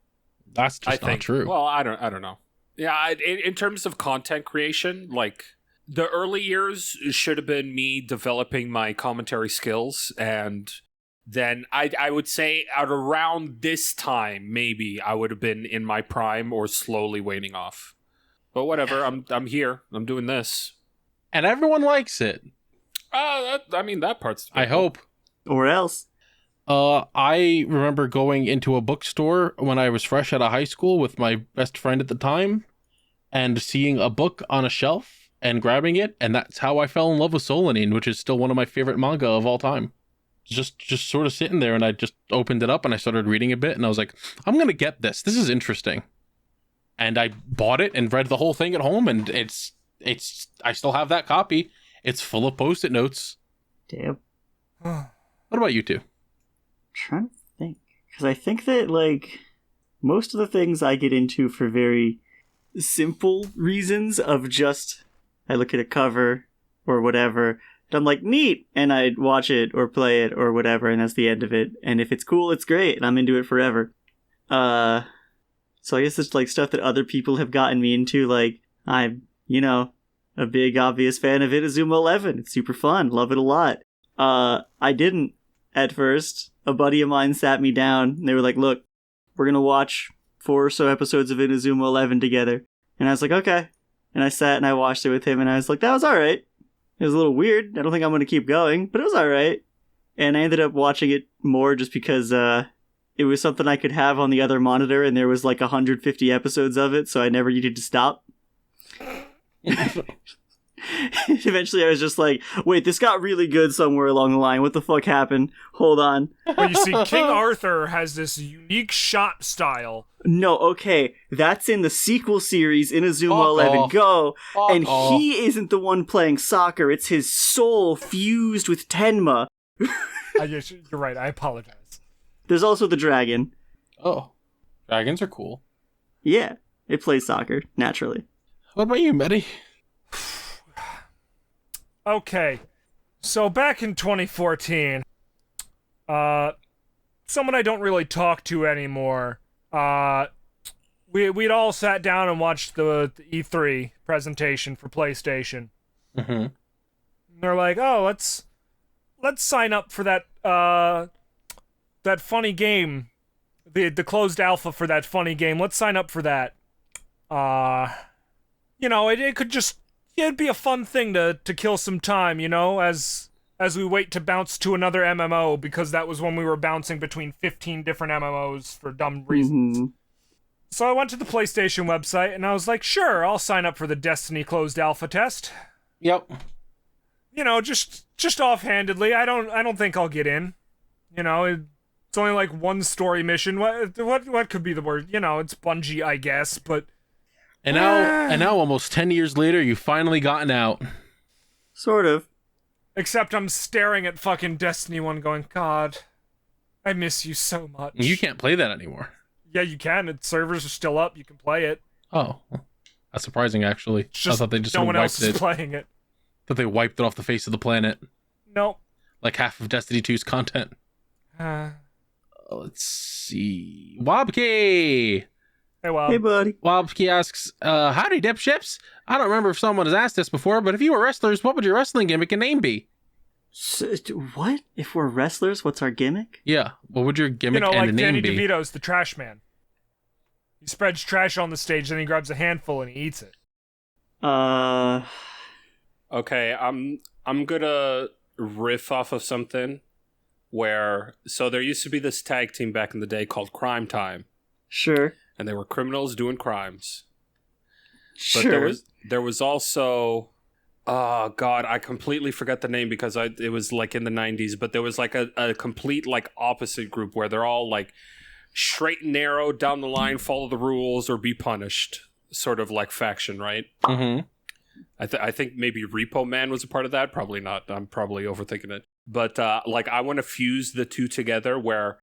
That's just not true. Well, I don't know. Yeah, in terms of content creation, like the early years should have been me developing my commentary skills, and then I would say at around this time, maybe I would have been in my prime or slowly waning off. But whatever, I'm here. I'm doing this, and everyone likes it. That part's. I hope. Or else. I remember going into a bookstore when I was fresh out of high school with my best friend at the time, and seeing a book on a shelf and grabbing it, and that's how I fell in love with Solanine, which is still one of my favorite manga of all time. Just sort of sitting there, and I just opened it up and I started reading a bit, and I was like, I'm gonna get this. This is interesting. And I bought it and read the whole thing at home, and it's I still have that copy. It's full of post-it notes. Damn. What about you two? Trying to think, because I think that like most of the things I get into for very simple reasons of just I look at a cover or whatever and I'm like neat, and I'd watch it or play it or whatever, and that's the end of it. And if it's cool, it's great, and I'm into it forever. So I guess it's like stuff that other people have gotten me into. Like I'm a big obvious fan of Inazuma 11. It's super fun, love it a lot. I didn't at first. A buddy of mine sat me down and they were like, look, we're going to watch 4 or so episodes of Inazuma 11 together. And I was like, okay. And I sat and I watched it with him and I was like, that was all right. It was a little weird. I don't think I'm going to keep going, but it was all right. And I ended up watching it more just because it was something I could have on the other monitor and there was like 150 episodes of it, so I never needed to stop. Eventually I was just like, wait, this got really good somewhere along the line. What the fuck happened? Hold on. Well, you see, King Arthur has this unique shot style. No, okay, that's in the sequel series, Inazuma 11 Go, and he isn't the one playing soccer. It's his soul fused with Tenma. You're right, I apologize. There's also the dragon. Oh, dragons are cool. Yeah, it plays soccer, naturally. What about you, Medi? Okay, so back in 2014, someone I don't really talk to anymore, we'd all sat down and watched the E3 presentation for PlayStation. Mm-hmm. And they're like, oh, let's sign up for that funny game, the closed alpha for that funny game. Let's sign up for that. It could just, it'd be a fun thing to kill some time, as we wait to bounce to another MMO, because that was when we were bouncing between 15 different MMOs for dumb reasons. Mm-hmm. So I went to the PlayStation website and I was like, sure, I'll sign up for the Destiny closed alpha test. Yep. Just offhandedly, I don't think I'll get in. It's only like one story mission. What could be the word? It's Bungie, I guess, but And now almost 10 years later, you've finally gotten out. Sort of. Except I'm staring at fucking Destiny 1 going, God, I miss you so much. You can't play that anymore. Yeah, you can. Its servers are still up. You can play it. Oh, that's surprising, actually. I thought they just no one else wiped is playing it. That they wiped it off the face of the planet. Nope. Like half of Destiny 2's content. Let's see. Wobkey! Hey, Wob. Hey, buddy. Wobkey asks, howdy, DipShips. I don't remember if someone has asked this before, but if you were wrestlers, what would your wrestling gimmick and name be? What? If we're wrestlers, what's our gimmick? Yeah, what would your gimmick and like name Danny be? DeVito's the trash man. He spreads trash on the stage, then he grabs a handful and he eats it. Okay, I'm gonna riff off of something so there used to be this tag team back in the day called Crime Time. Sure. And they were criminals doing crimes. But Sure. there was also, oh god, I completely forgot the name because it was like in the 90s. But there was like a complete like opposite group where they're all like straight and narrow down the line, follow the rules or be punished, sort of like faction, right? Mm-hmm. I think maybe Repo Man was a part of that. Probably not. I'm probably overthinking it. But like I want to fuse the two together where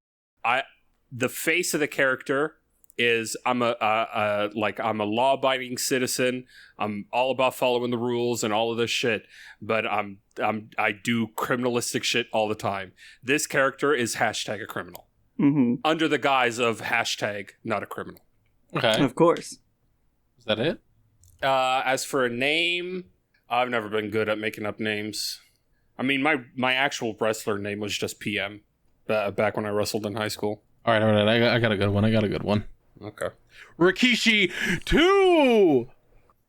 the face of the character is I'm a law-abiding citizen. I'm all about following the rules and all of this shit, but I do criminalistic shit all the time. This character is hashtag a criminal. Mm-hmm. Under the guise of hashtag not a criminal. Okay. Of course. Is that it? As for a name, I've never been good at making up names. I mean, my actual wrestler name was just PM back when I wrestled in high school. All right. I got a good one. Okay. Rikishi 2!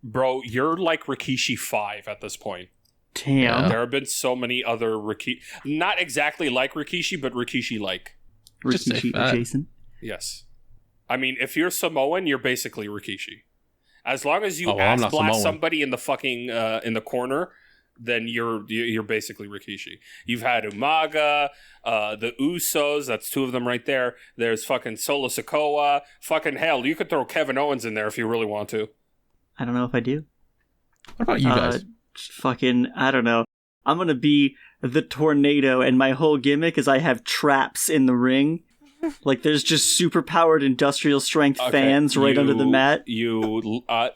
Bro, you're like Rikishi 5 at this point. Damn. Yeah. There have been so many other Rikishi. Not exactly like Rikishi, but Rikishi-like. Just say Rikishi fat. adjacent. Yes. I mean, if you're Samoan, you're basically Rikishi. As long as you I'm ass not blast Samoan. somebody in the fucking in the corner, then you're basically Rikishi. You've had Umaga, the Usos. That's two of them right there. There's fucking Solo Sikoa. Fucking hell, you could throw Kevin Owens in there if you really want to. I don't know if I do. What about you guys? Fucking, I don't know. I'm gonna be the tornado, and my whole gimmick is I have traps in the ring. Like, there's just super-powered industrial strength fans right under the mat. You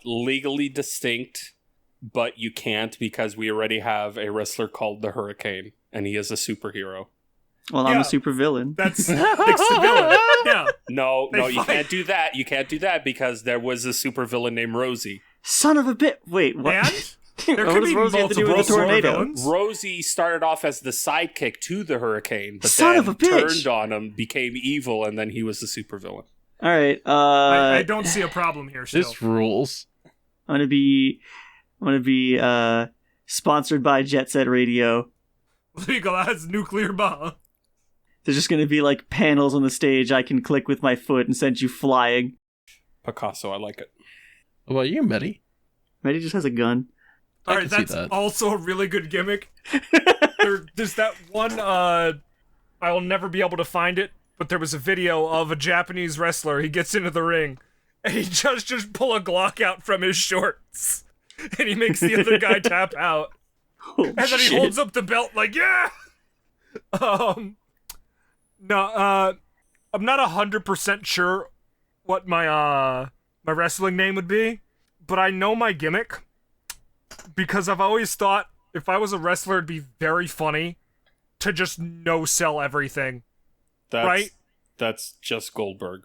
legally distinct, but you can't because we already have a wrestler called the Hurricane, and he is a superhero. Well, I'm Yeah. a super villain. That's Nick's the villain. Yeah. No, you fight. can't do that. You can't do that because there was a supervillain named Rosie. Son of a bit. Wait, what? And there What could does be Rosie have to do with multiple the tornado? villains. Rosie started off as the sidekick to the Hurricane, but Son then of a bitch. turned on him, became evil, and then he was the supervillain. All right. I don't see a problem here still. This rules. I'm gonna be sponsored by Jet Set Radio. Legalize nuclear bomb. There's just gonna be like panels on the stage I can click with my foot and send you flying. Picasso, I like it. What about you, Betty? Maddie just has a gun. All I right, can see that's that. also a really good gimmick. There's that one, I'll never be able to find it, but there was a video of a Japanese wrestler. He gets into the ring, and he just pull a Glock out from his shorts, and he makes the other guy tap out. Oh, And then he shit. holds up the belt like, yeah! No, I'm not 100% sure what my wrestling name would be, but I know my gimmick because I've always thought if I was a wrestler, it'd be very funny to just no-sell everything. That's, Right? That's just Goldberg.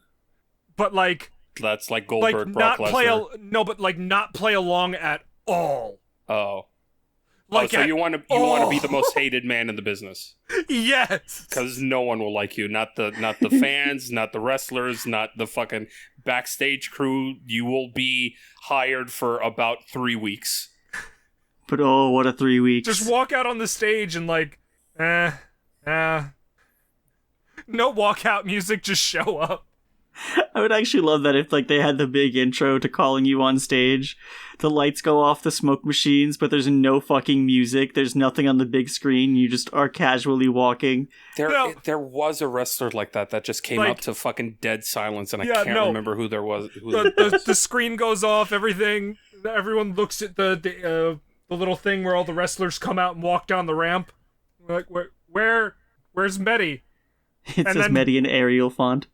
But like That's like Goldberg, Brock not play Lesnar. but like not play along at all. Oh. Like so at you want to all. be the most hated man in the business Yes. because no one will like you. Not the fans, not the wrestlers, not the fucking backstage crew. You will be hired for about 3 weeks. But oh, what a 3 weeks. Just walk out on the stage and like, no walkout music, just show up. I would actually love that if like they had the big intro to calling you on stage. The lights go off, the smoke machines, but there's no fucking music. There's nothing on the big screen. You just are casually walking. There was a wrestler like that just came Like- up to fucking dead silence, and I Yeah, can't no. remember who there was. The screen goes off, everything. Everyone looks at the little thing where all the wrestlers come out and walk down the ramp. Like, where's Medi? It And says then- Medi in Arial font.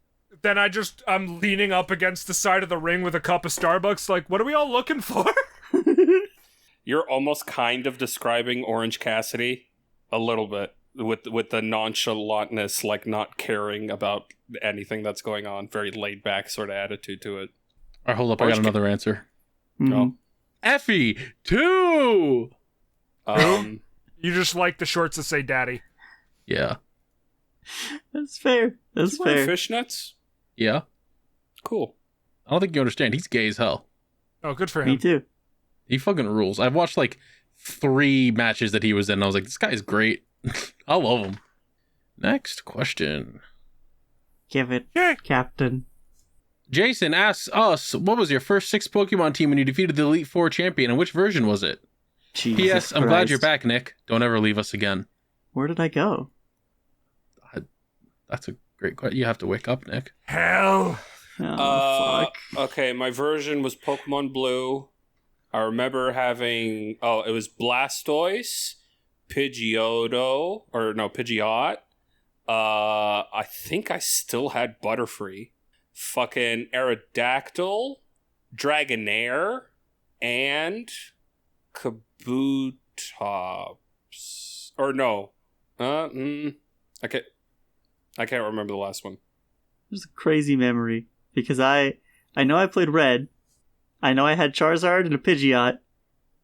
Then I'm leaning up against the side of the ring with a cup of Starbucks. Like, what are we all looking for? You're almost kind of describing Orange Cassidy a little bit with the nonchalantness, like not caring about anything that's going on. Very laid back sort of attitude to it. All right, hold up. I got another answer. Mhm. Effie 2! You just like the shorts that say "Daddy." Yeah. That's fair. That's You wearing fair. fishnets? Yeah. Cool. I don't think you understand. He's gay as hell. Oh, good for Me him. too. He fucking rules. I've watched like 3 matches that he was in, and I was like, this guy's great. I love him. Next question. Give it, Yeah. Captain. Jason asks us, what was your first 6 Pokemon team when you defeated the Elite Four champion, and which version was it? Jesus P.S. I'm glad Christ. you're back, Nick. Don't ever leave us again. Where did I go? That's a great question. You have to wake up, Nick. Hell. Oh, fuck. Okay, my version was Pokemon Blue. I remember having... Oh, it was Blastoise, Pidgeotto, Pidgeot. I think I still had Butterfree. Fucking Aerodactyl, Dragonair, and Kabutops. Or no. I can't remember the last one. There's a crazy memory because I know I played Red. I know I had Charizard and a Pidgeot.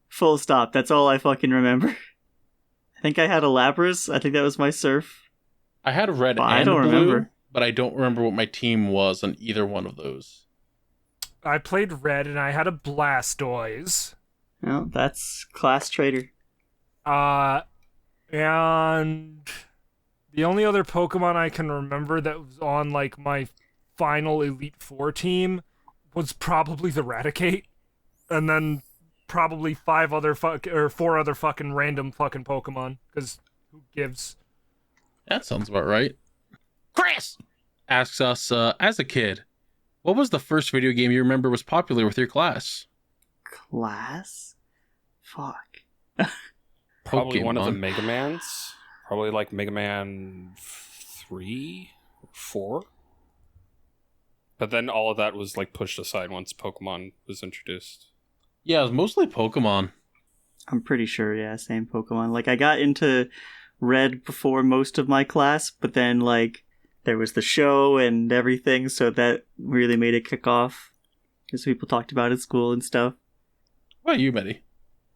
Full stop. That's all I fucking remember. I think I had a Lapras. I think that was my Surf. I had red But and I don't blue, remember. but I don't remember what my team was on either one of those. I played Red and I had a Blastoise. Well, that's class traitor. And the only other Pokemon I can remember that was on like my final Elite Four team was probably the Raticate, and then probably 4 other fucking random fucking Pokemon. Because who gives? That sounds about right. Chris asks us, as a kid, what was the first video game you remember was popular with your class? Class? Fuck. Probably one of the Pokemon. Mega Mans. Probably like Mega Man 3 or 4. But then all of that was like pushed aside once Pokemon was introduced. Yeah, it was mostly Pokemon. I'm pretty sure, yeah, same Pokemon. Like, I got into Red before most of my class, but then, like, there was the show and everything, so that really made it kick off. Because people talked about it at school and stuff. What about you, Betty?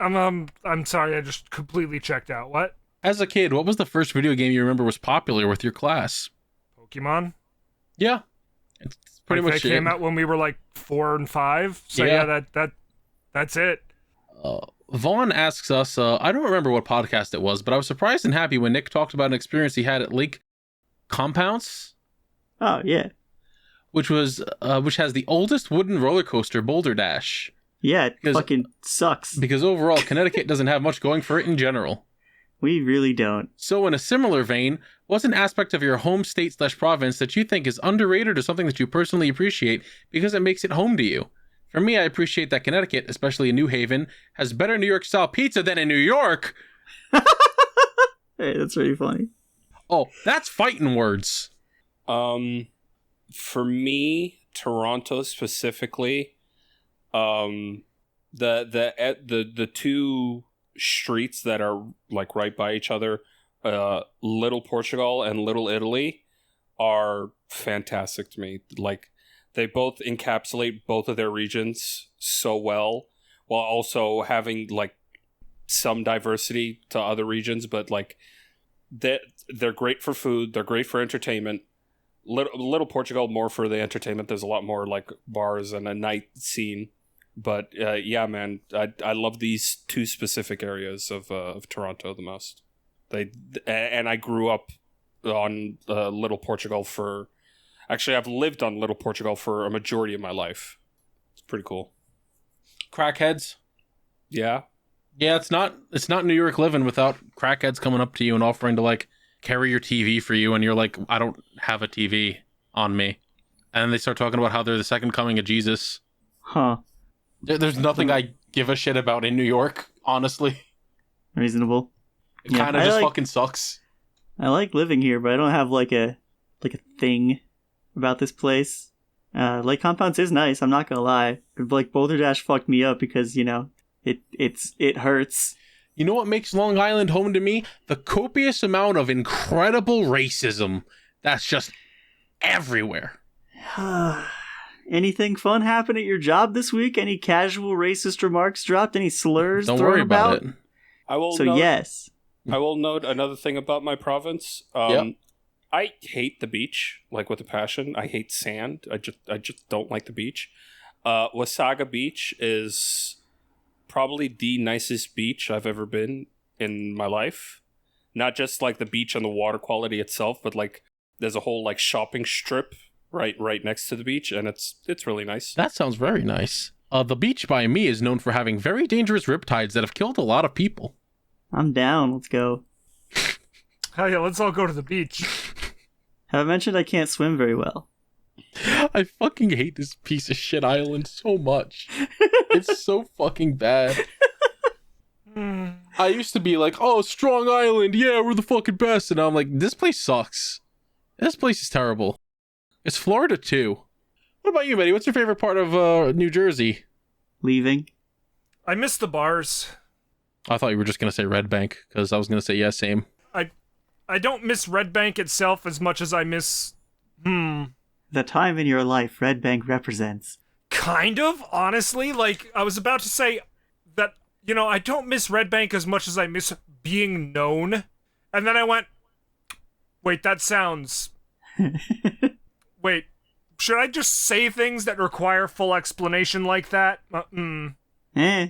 I'm sorry, I just completely checked out. What? As a kid, what was the first video game you remember was popular with your class? Pokemon? Yeah. It's pretty Like, much they it. came out when we were like 4 and 5. So yeah, that's it. Vaughn asks us, I don't remember what podcast it was, but I was surprised and happy when Nick talked about an experience he had at Lake Compounce, Oh, yeah. which has the oldest wooden roller coaster, Boulder Dash. Yeah, it 'Cause- fucking sucks. Because overall, Connecticut doesn't have much going for it in general. We really don't. So in a similar vein, what's an aspect of your home state/province that you think is underrated or something that you personally appreciate because it makes it home to you? For me, I appreciate that Connecticut, especially in New Haven, has better New York-style pizza than in New York. Hey, that's really funny. Oh, that's fighting words. For me, Toronto specifically, the two streets that are like right by each other, Little Portugal and Little Italy, are fantastic to me. Like, they both encapsulate both of their regions so well, while also having like some diversity to other regions. But like, they're great for food. They're great for entertainment. Little Portugal more for the entertainment. There's a lot more like bars and a night scene. But yeah, man, I love these two specific areas of Toronto the most. And I grew up on Little Portugal for... Actually, I've lived on Little Portugal for a majority of my life. It's pretty cool. Crackheads. Yeah. Yeah, it's not New York living without crackheads coming up to you and offering to like carry your TV for you, and you're like, I don't have a TV on me. And then they start talking about how they're the second coming of Jesus. Huh. There's nothing I give a shit about in New York, honestly. Reasonable. It Yeah, kind of I just like- fucking sucks. I like living here, but I don't have like a thing about this place. Lake Compounce is nice, I'm not gonna lie. Like, Boulder Dash fucked me up because, you know, it hurts. You know what makes Long Island home to me? The copious amount of incredible racism that's just everywhere. Anything fun happen at your job this week? Any casual racist remarks dropped? Any slurs Don't thrown worry about about? it. I will So note, yes. I will note another thing about my province. Yep. I hate the beach, like with a passion. I hate sand. I just don't like the beach. Wasaga Beach is probably the nicest beach I've ever been in my life. Not just like the beach and the water quality itself, but like there's a whole like shopping strip right next to the beach, and it's really nice. That sounds very nice. The beach by me is known for having very dangerous riptides that have killed a lot of people. I'm down. Let's go. Hell yeah, let's all go to the beach. Have I mentioned I can't swim very well? I fucking hate this piece of shit island so much. It's so fucking bad. I used to be like, oh, Strong Island, yeah, we're the fucking best. And now I'm like, this place sucks. This place is terrible. It's Florida too. What about you, Betty? What's your favorite part of New Jersey? Leaving. I miss the bars. I thought you were just going to say Red Bank, because I was going to say, yeah, same. I don't miss Red Bank itself as much as I miss... The time in your life Red Bank represents. Kind of, honestly. Like, I was about to say that, you know, I don't miss Red Bank as much as I miss being known. And then I went, wait, that sounds... Wait, should I just say things that require full explanation like that? Eh.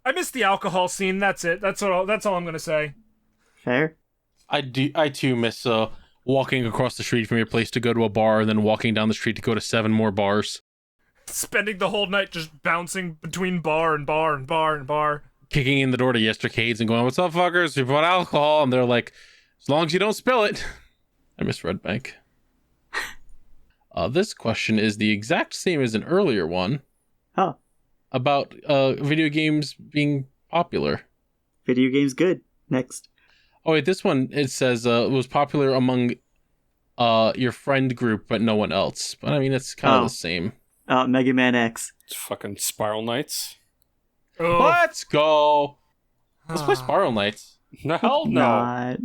I miss the alcohol scene, that's it. That's all I'm gonna say. Fair. I too miss walking across the street from your place to go to a bar, and then walking down the street to go to 7 more bars. Spending the whole night just bouncing between bar and bar and bar and bar. Kicking in the door to Yestercades and going, what's up, fuckers? We bought alcohol. And they're like, as long as you don't spill it. I miss Red Bank. This question is the exact same as an earlier one. Huh. About video games being popular. Video games good. Next. Oh, wait, this one, it says it was popular among your friend group, but no one else. But I mean, it's kind of the same. Mega Man X. It's fucking Spiral Knights. Oh. Let's go. Let's play Spiral Knights. No, hell no. Not.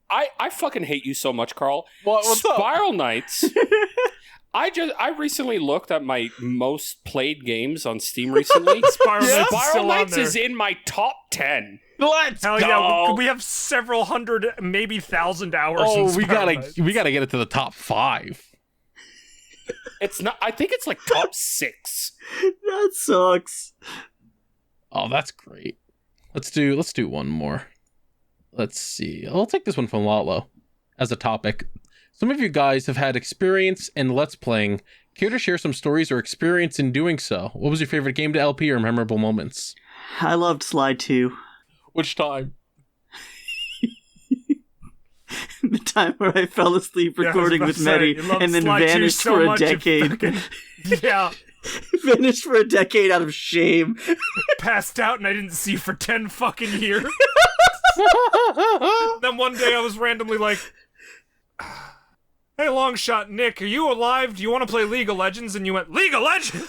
I fucking hate you so much, Carl. What's up? Spiral Knights. I recently looked at my most played games on Steam recently. Spiral Knights is in my top 10. Let's Hell go. yeah, we have several hundred, maybe 1,000 hours. Oh, in we Spiral gotta Knights. get it to the top 5. It's not. I think it's like top 6. That sucks. Oh, that's great. Let's do one more. Let's see. I'll take this one from Lalo as a topic. Some of you guys have had experience in Let's Playing. Care to share some stories or experience in doing so? What was your favorite game to LP or memorable moments? I loved Slide 2. Which time? The time where I fell asleep Yeah, I was recording about with to say, Medi you loved and then Slide 2 vanished so for a much you decade. fucking- yeah, Vanished for a decade out of shame. passed out and I didn't see you for 10 fucking years. Then one day I was randomly like, hey, Longshot Nick, are you alive? Do you want to play League of Legends? And you went, League of Legends?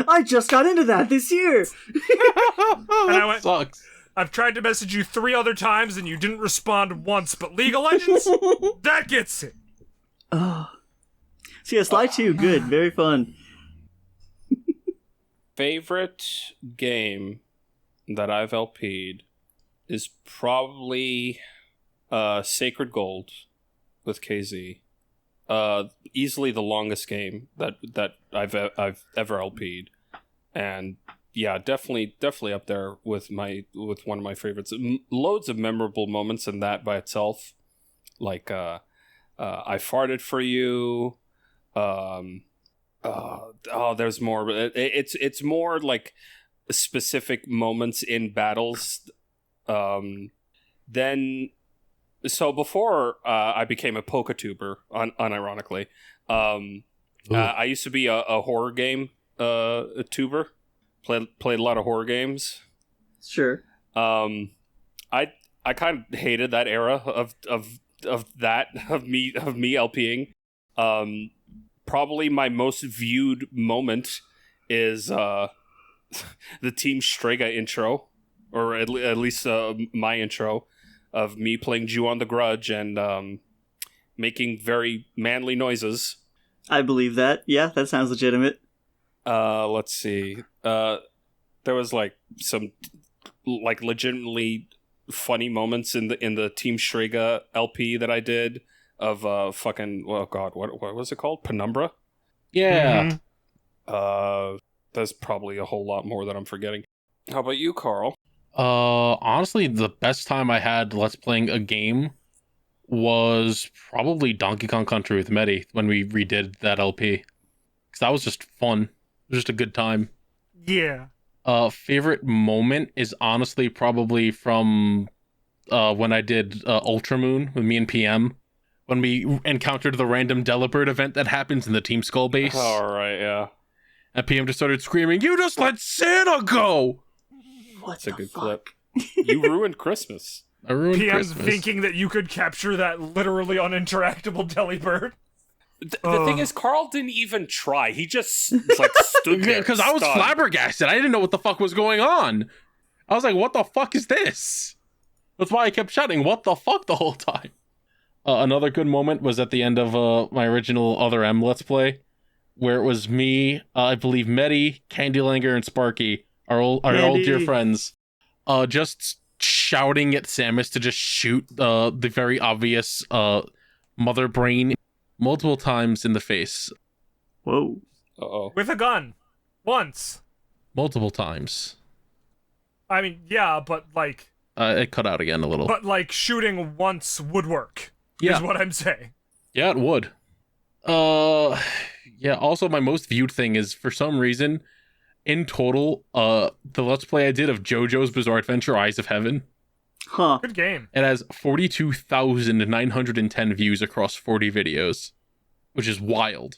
I just got into that this year. And I went, Sucks. I've tried to message you 3 other times and you didn't respond once, but League of Legends? That gets it. Oh. So yeah, Slide 2, good. Very fun. Favorite game that I've LP'd is probably Sacred Gold with KZ. Easily the longest game that I've ever LP'd, and yeah, definitely up there with one of my favorites. Loads of memorable moments in that by itself, like I farted for you. There's more, but it's more like specific moments in battles. Then, so before I became a PokeTuber, unironically, I used to be a horror game a tuber. Played a lot of horror games. Sure. I kind of hated that era of me LPing. Probably my most viewed moment is the Team Strega intro, or at least my intro of me playing Jew on the Grudge and making very manly noises. I believe that. Yeah, that sounds legitimate. Let's see. There was like some like legitimately funny moments in the Team Strega LP that I did of fucking, oh god, what was it called? Penumbra? Yeah. Mm-hmm. There's probably a whole lot more that I'm forgetting. How about you, Carl? Honestly, the best time I had Let's Playing a game was probably Donkey Kong Country with Medi when we redid that LP. Because that was just fun. It was just a good time. Yeah. Favorite moment is honestly probably from when I did Ultramoon with me and PM. When we encountered the random Delibird event that happens in the Team Skull base. All right, yeah. And PM just started screaming, "You just let Santa go!" That's a good clip. You ruined Christmas. I ruined PM's Christmas. thinking that you could capture that literally uninteractable Delibird. The thing is, Carl didn't even try. He just stood there. Because I was stunned. flabbergasted. I didn't know what the fuck was going on. I was like, what the fuck is this? That's why I kept shouting, "What the fuck?" the whole time. Another good moment was at the end of my original Other M Let's Play, where it was me, I believe Medi, Candylanger, and Sparky, our old dear friends, just shouting at Samus to just shoot the very obvious mother brain multiple times in the face. Whoa. Uh-oh. With a gun. Once. Multiple times. I mean, yeah, but like... It cut out again a little. But like, shooting once would work. Yeah. Is what I'm saying. Yeah, it would. Yeah, also my most viewed thing is, for some reason, in total, the Let's Play I did of JoJo's Bizarre Adventure Eyes of Heaven. Huh. Good game. It has 42,910 views across 40 videos, which is wild.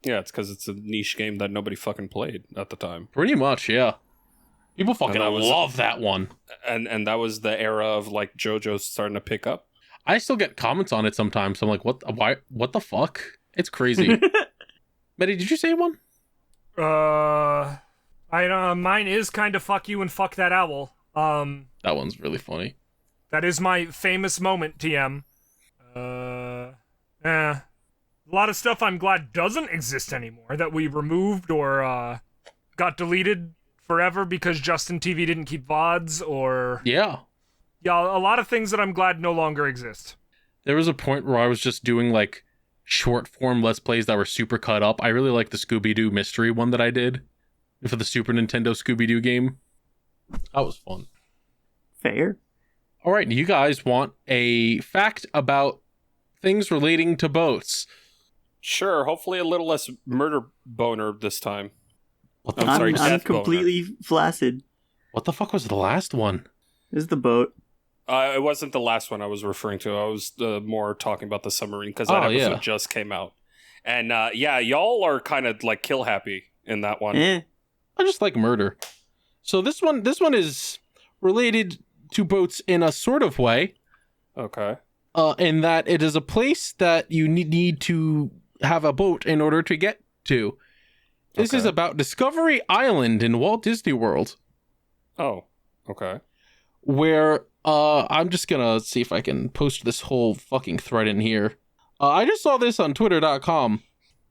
Yeah, it's because it's a niche game that nobody fucking played at the time. Pretty much, yeah. People fucking love that one. And that was the era of like JoJo's starting to pick up. I still get comments on it sometimes. I'm like, what the fuck? It's crazy. Betty, did you say one? Mine is kind of fuck you and fuck that owl. That one's really funny. That is my famous moment, TM. A lot of stuff I'm glad doesn't exist anymore, that we removed or got deleted forever because Justin TV didn't keep VODs, or... Yeah, a lot of things that I'm glad no longer exist. There was a point where I was just doing, like, short-form Let's Plays that were super cut up. I really like the Scooby-Doo mystery one that I did for the Super Nintendo Scooby-Doo game. That was fun. Fair. All right, you guys want a fact about things relating to boats? Sure, hopefully a little less murder boner this time. I'm death completely flaccid. What the fuck was the last one? This is the boat. It wasn't the last one I was referring to. I was more talking about the submarine because that episode just came out. And y'all are kind of like kill happy in that one. Eh. I just like murder. So this one is related to boats in a sort of way. Okay. In that it is a place that you need to have a boat in order to get to. This is about Discovery Island in Walt Disney World. Oh, okay. Where I'm just gonna see if I can post this whole fucking thread in here. I just saw this on twitter.com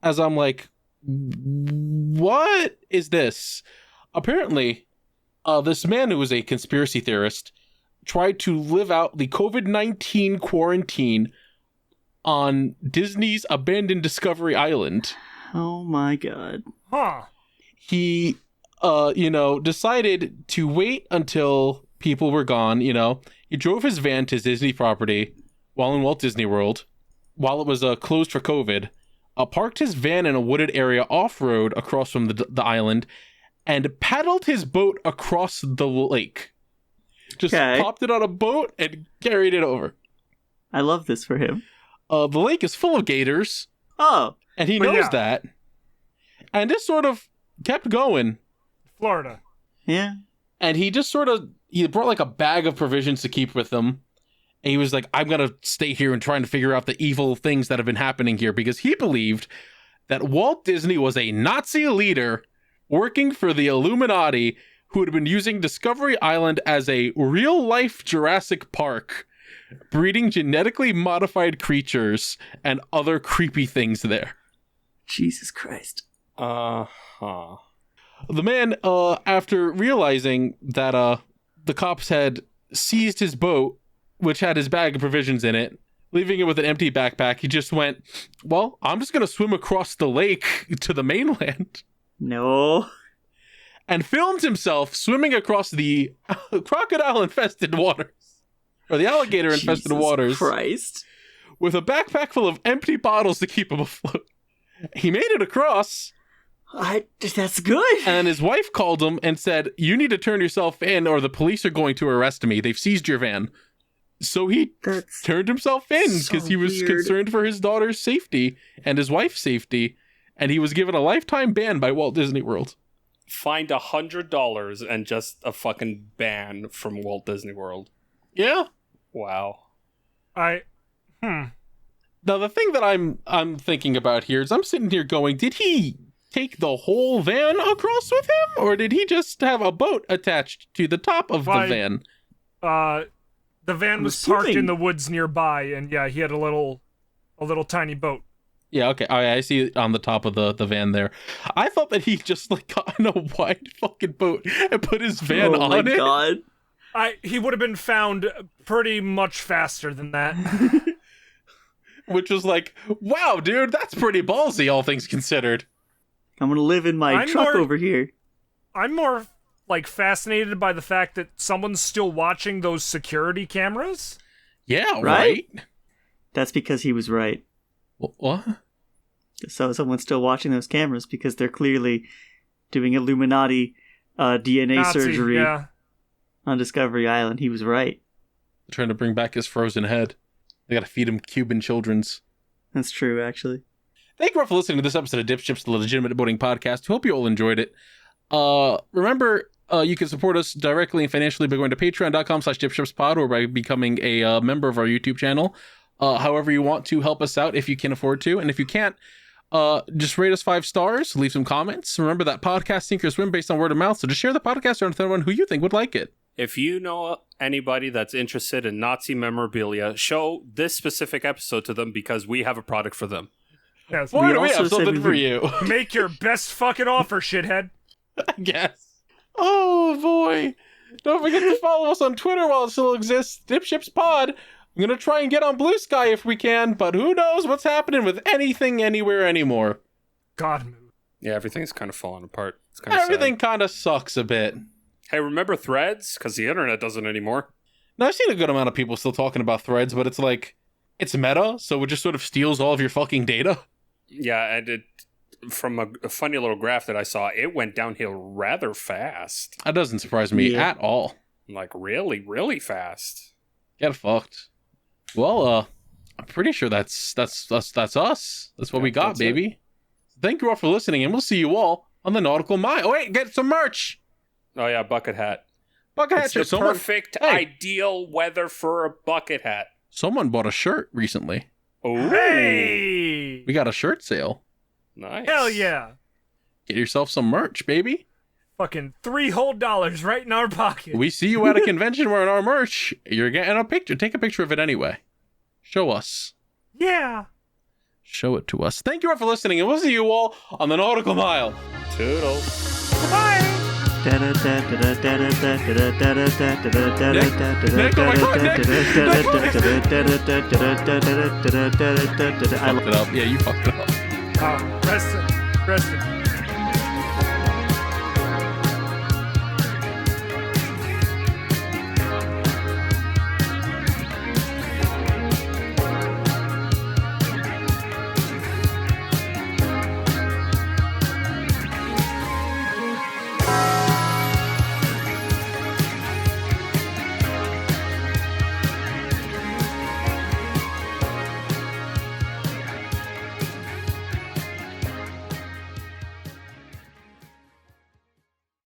as I'm like, what is this? Apparently, this man who was a conspiracy theorist tried to live out the COVID-19 quarantine on Disney's abandoned Discovery Island. Oh my god. Huh. He, decided to wait until people were gone, He drove his van to his Disney property while in Walt Disney World, while it was closed for COVID, parked his van in a wooded area off-road across from the island, and paddled his boat across the lake. Just popped it on a boat and carried it over. I love this for him. The lake is full of gators. Oh. And he knows that. And this sort of kept going. Florida. Yeah. And he just he brought like a bag of provisions to keep with him. And he was like, I'm going to stay here and trying to figure out the evil things that have been happening here, because he believed that Walt Disney was a Nazi leader working for the Illuminati who had been using Discovery Island as a real-life Jurassic Park, breeding genetically modified creatures and other creepy things there. Jesus Christ. Uh-huh. The man, after realizing that the cops had seized his boat, which had his bag of provisions in it, leaving it with an empty backpack, he just went, well, I'm just going to swim across the lake to the mainland. No. And filmed himself swimming across the crocodile-infested waters. Or the alligator-infested waters. Christ. with a backpack full of empty bottles to keep him afloat. He made it across. That's good. And his wife called him and said, "You need to turn yourself in or the police are going to arrest me. They've seized your van." So he turned himself in because he was concerned for his daughter's safety and his wife's safety. And he was given a lifetime ban by Walt Disney World. Fined $100 and just a fucking ban from Walt Disney World. Yeah. Wow. Now the thing that I'm thinking about here is I'm sitting here going, did he take the whole van across with him, or did he just have a boat attached to the top of the van? The van was parked in the woods nearby, and yeah, he had a little tiny boat. Yeah, okay. I see it on the top of the van there. I thought that he just like got on a wide fucking boat and put his van on it. Oh my god. He would have been found pretty much faster than that. Which was like, wow, dude, that's pretty ballsy, all things considered. I'm gonna live in my truck over here. I'm more like fascinated by the fact that someone's still watching those security cameras. Yeah, right? That's because he was right. What? So someone's still watching those cameras because they're clearly doing Illuminati DNA Nazi, surgery yeah. on Discovery Island. He was right. They're trying to bring back his frozen head. They gotta feed him Cuban children's. That's true, actually. Thank you all for listening to this episode of DipShips, the legitimate boating podcast. Hope you all enjoyed it. Remember, you can support us directly and financially by going to patreon.com/dipshipspod or by becoming a member of our YouTube channel. However you want to help us out if you can afford to. And if you can't, just rate us 5 stars, leave some comments. Remember that podcast sink or swim based on word of mouth. So just share the podcast around with anyone who you think would like it. If you know anybody that's interested in Nazi memorabilia, show this specific episode to them because we have a product for them. Yes. Boy, do we also have something said for you. Make your best fucking offer, shithead. I guess. Oh, boy. Don't forget to follow us on Twitter while it still exists. DipShips Pod. I'm going to try and get on Blue Sky if we can, but who knows what's happening with anything, anywhere, anymore. God move. Yeah, everything's kind of falling apart. It's kind of Everything kind of sucks a bit. Hey, remember Threads? Because the internet doesn't anymore. Now, I've seen a good amount of people still talking about Threads, but it's like, it's meta, so it just sort of steals all of your fucking data. Yeah, and it, from a funny little graph that I saw, it went downhill rather fast. That doesn't surprise me at all. Like, really, really fast. Get fucked. Well, I'm pretty sure that's us. That's what we got, baby. Thank you all for listening, and we'll see you all on the Nautical Mile. Oh, wait, get some merch. Oh, yeah, bucket hat. Bucket hat. It's the perfect, ideal weather for a bucket hat. Someone bought a shirt recently. Oh, Hey! We got a shirt sale. Nice. Hell yeah. Get yourself some merch, baby. Fucking $3 whole right in our pocket. We see you at a convention wearing our merch. You're getting a picture. Take a picture of it anyway. Show us. Yeah. Show it to us. Thank you all for listening, and we'll see you all on the Nautical Mile. Toodles. Bye. Nick, oh my God, Nick! I fucked it up. Yeah, you fucked it up. Rest it.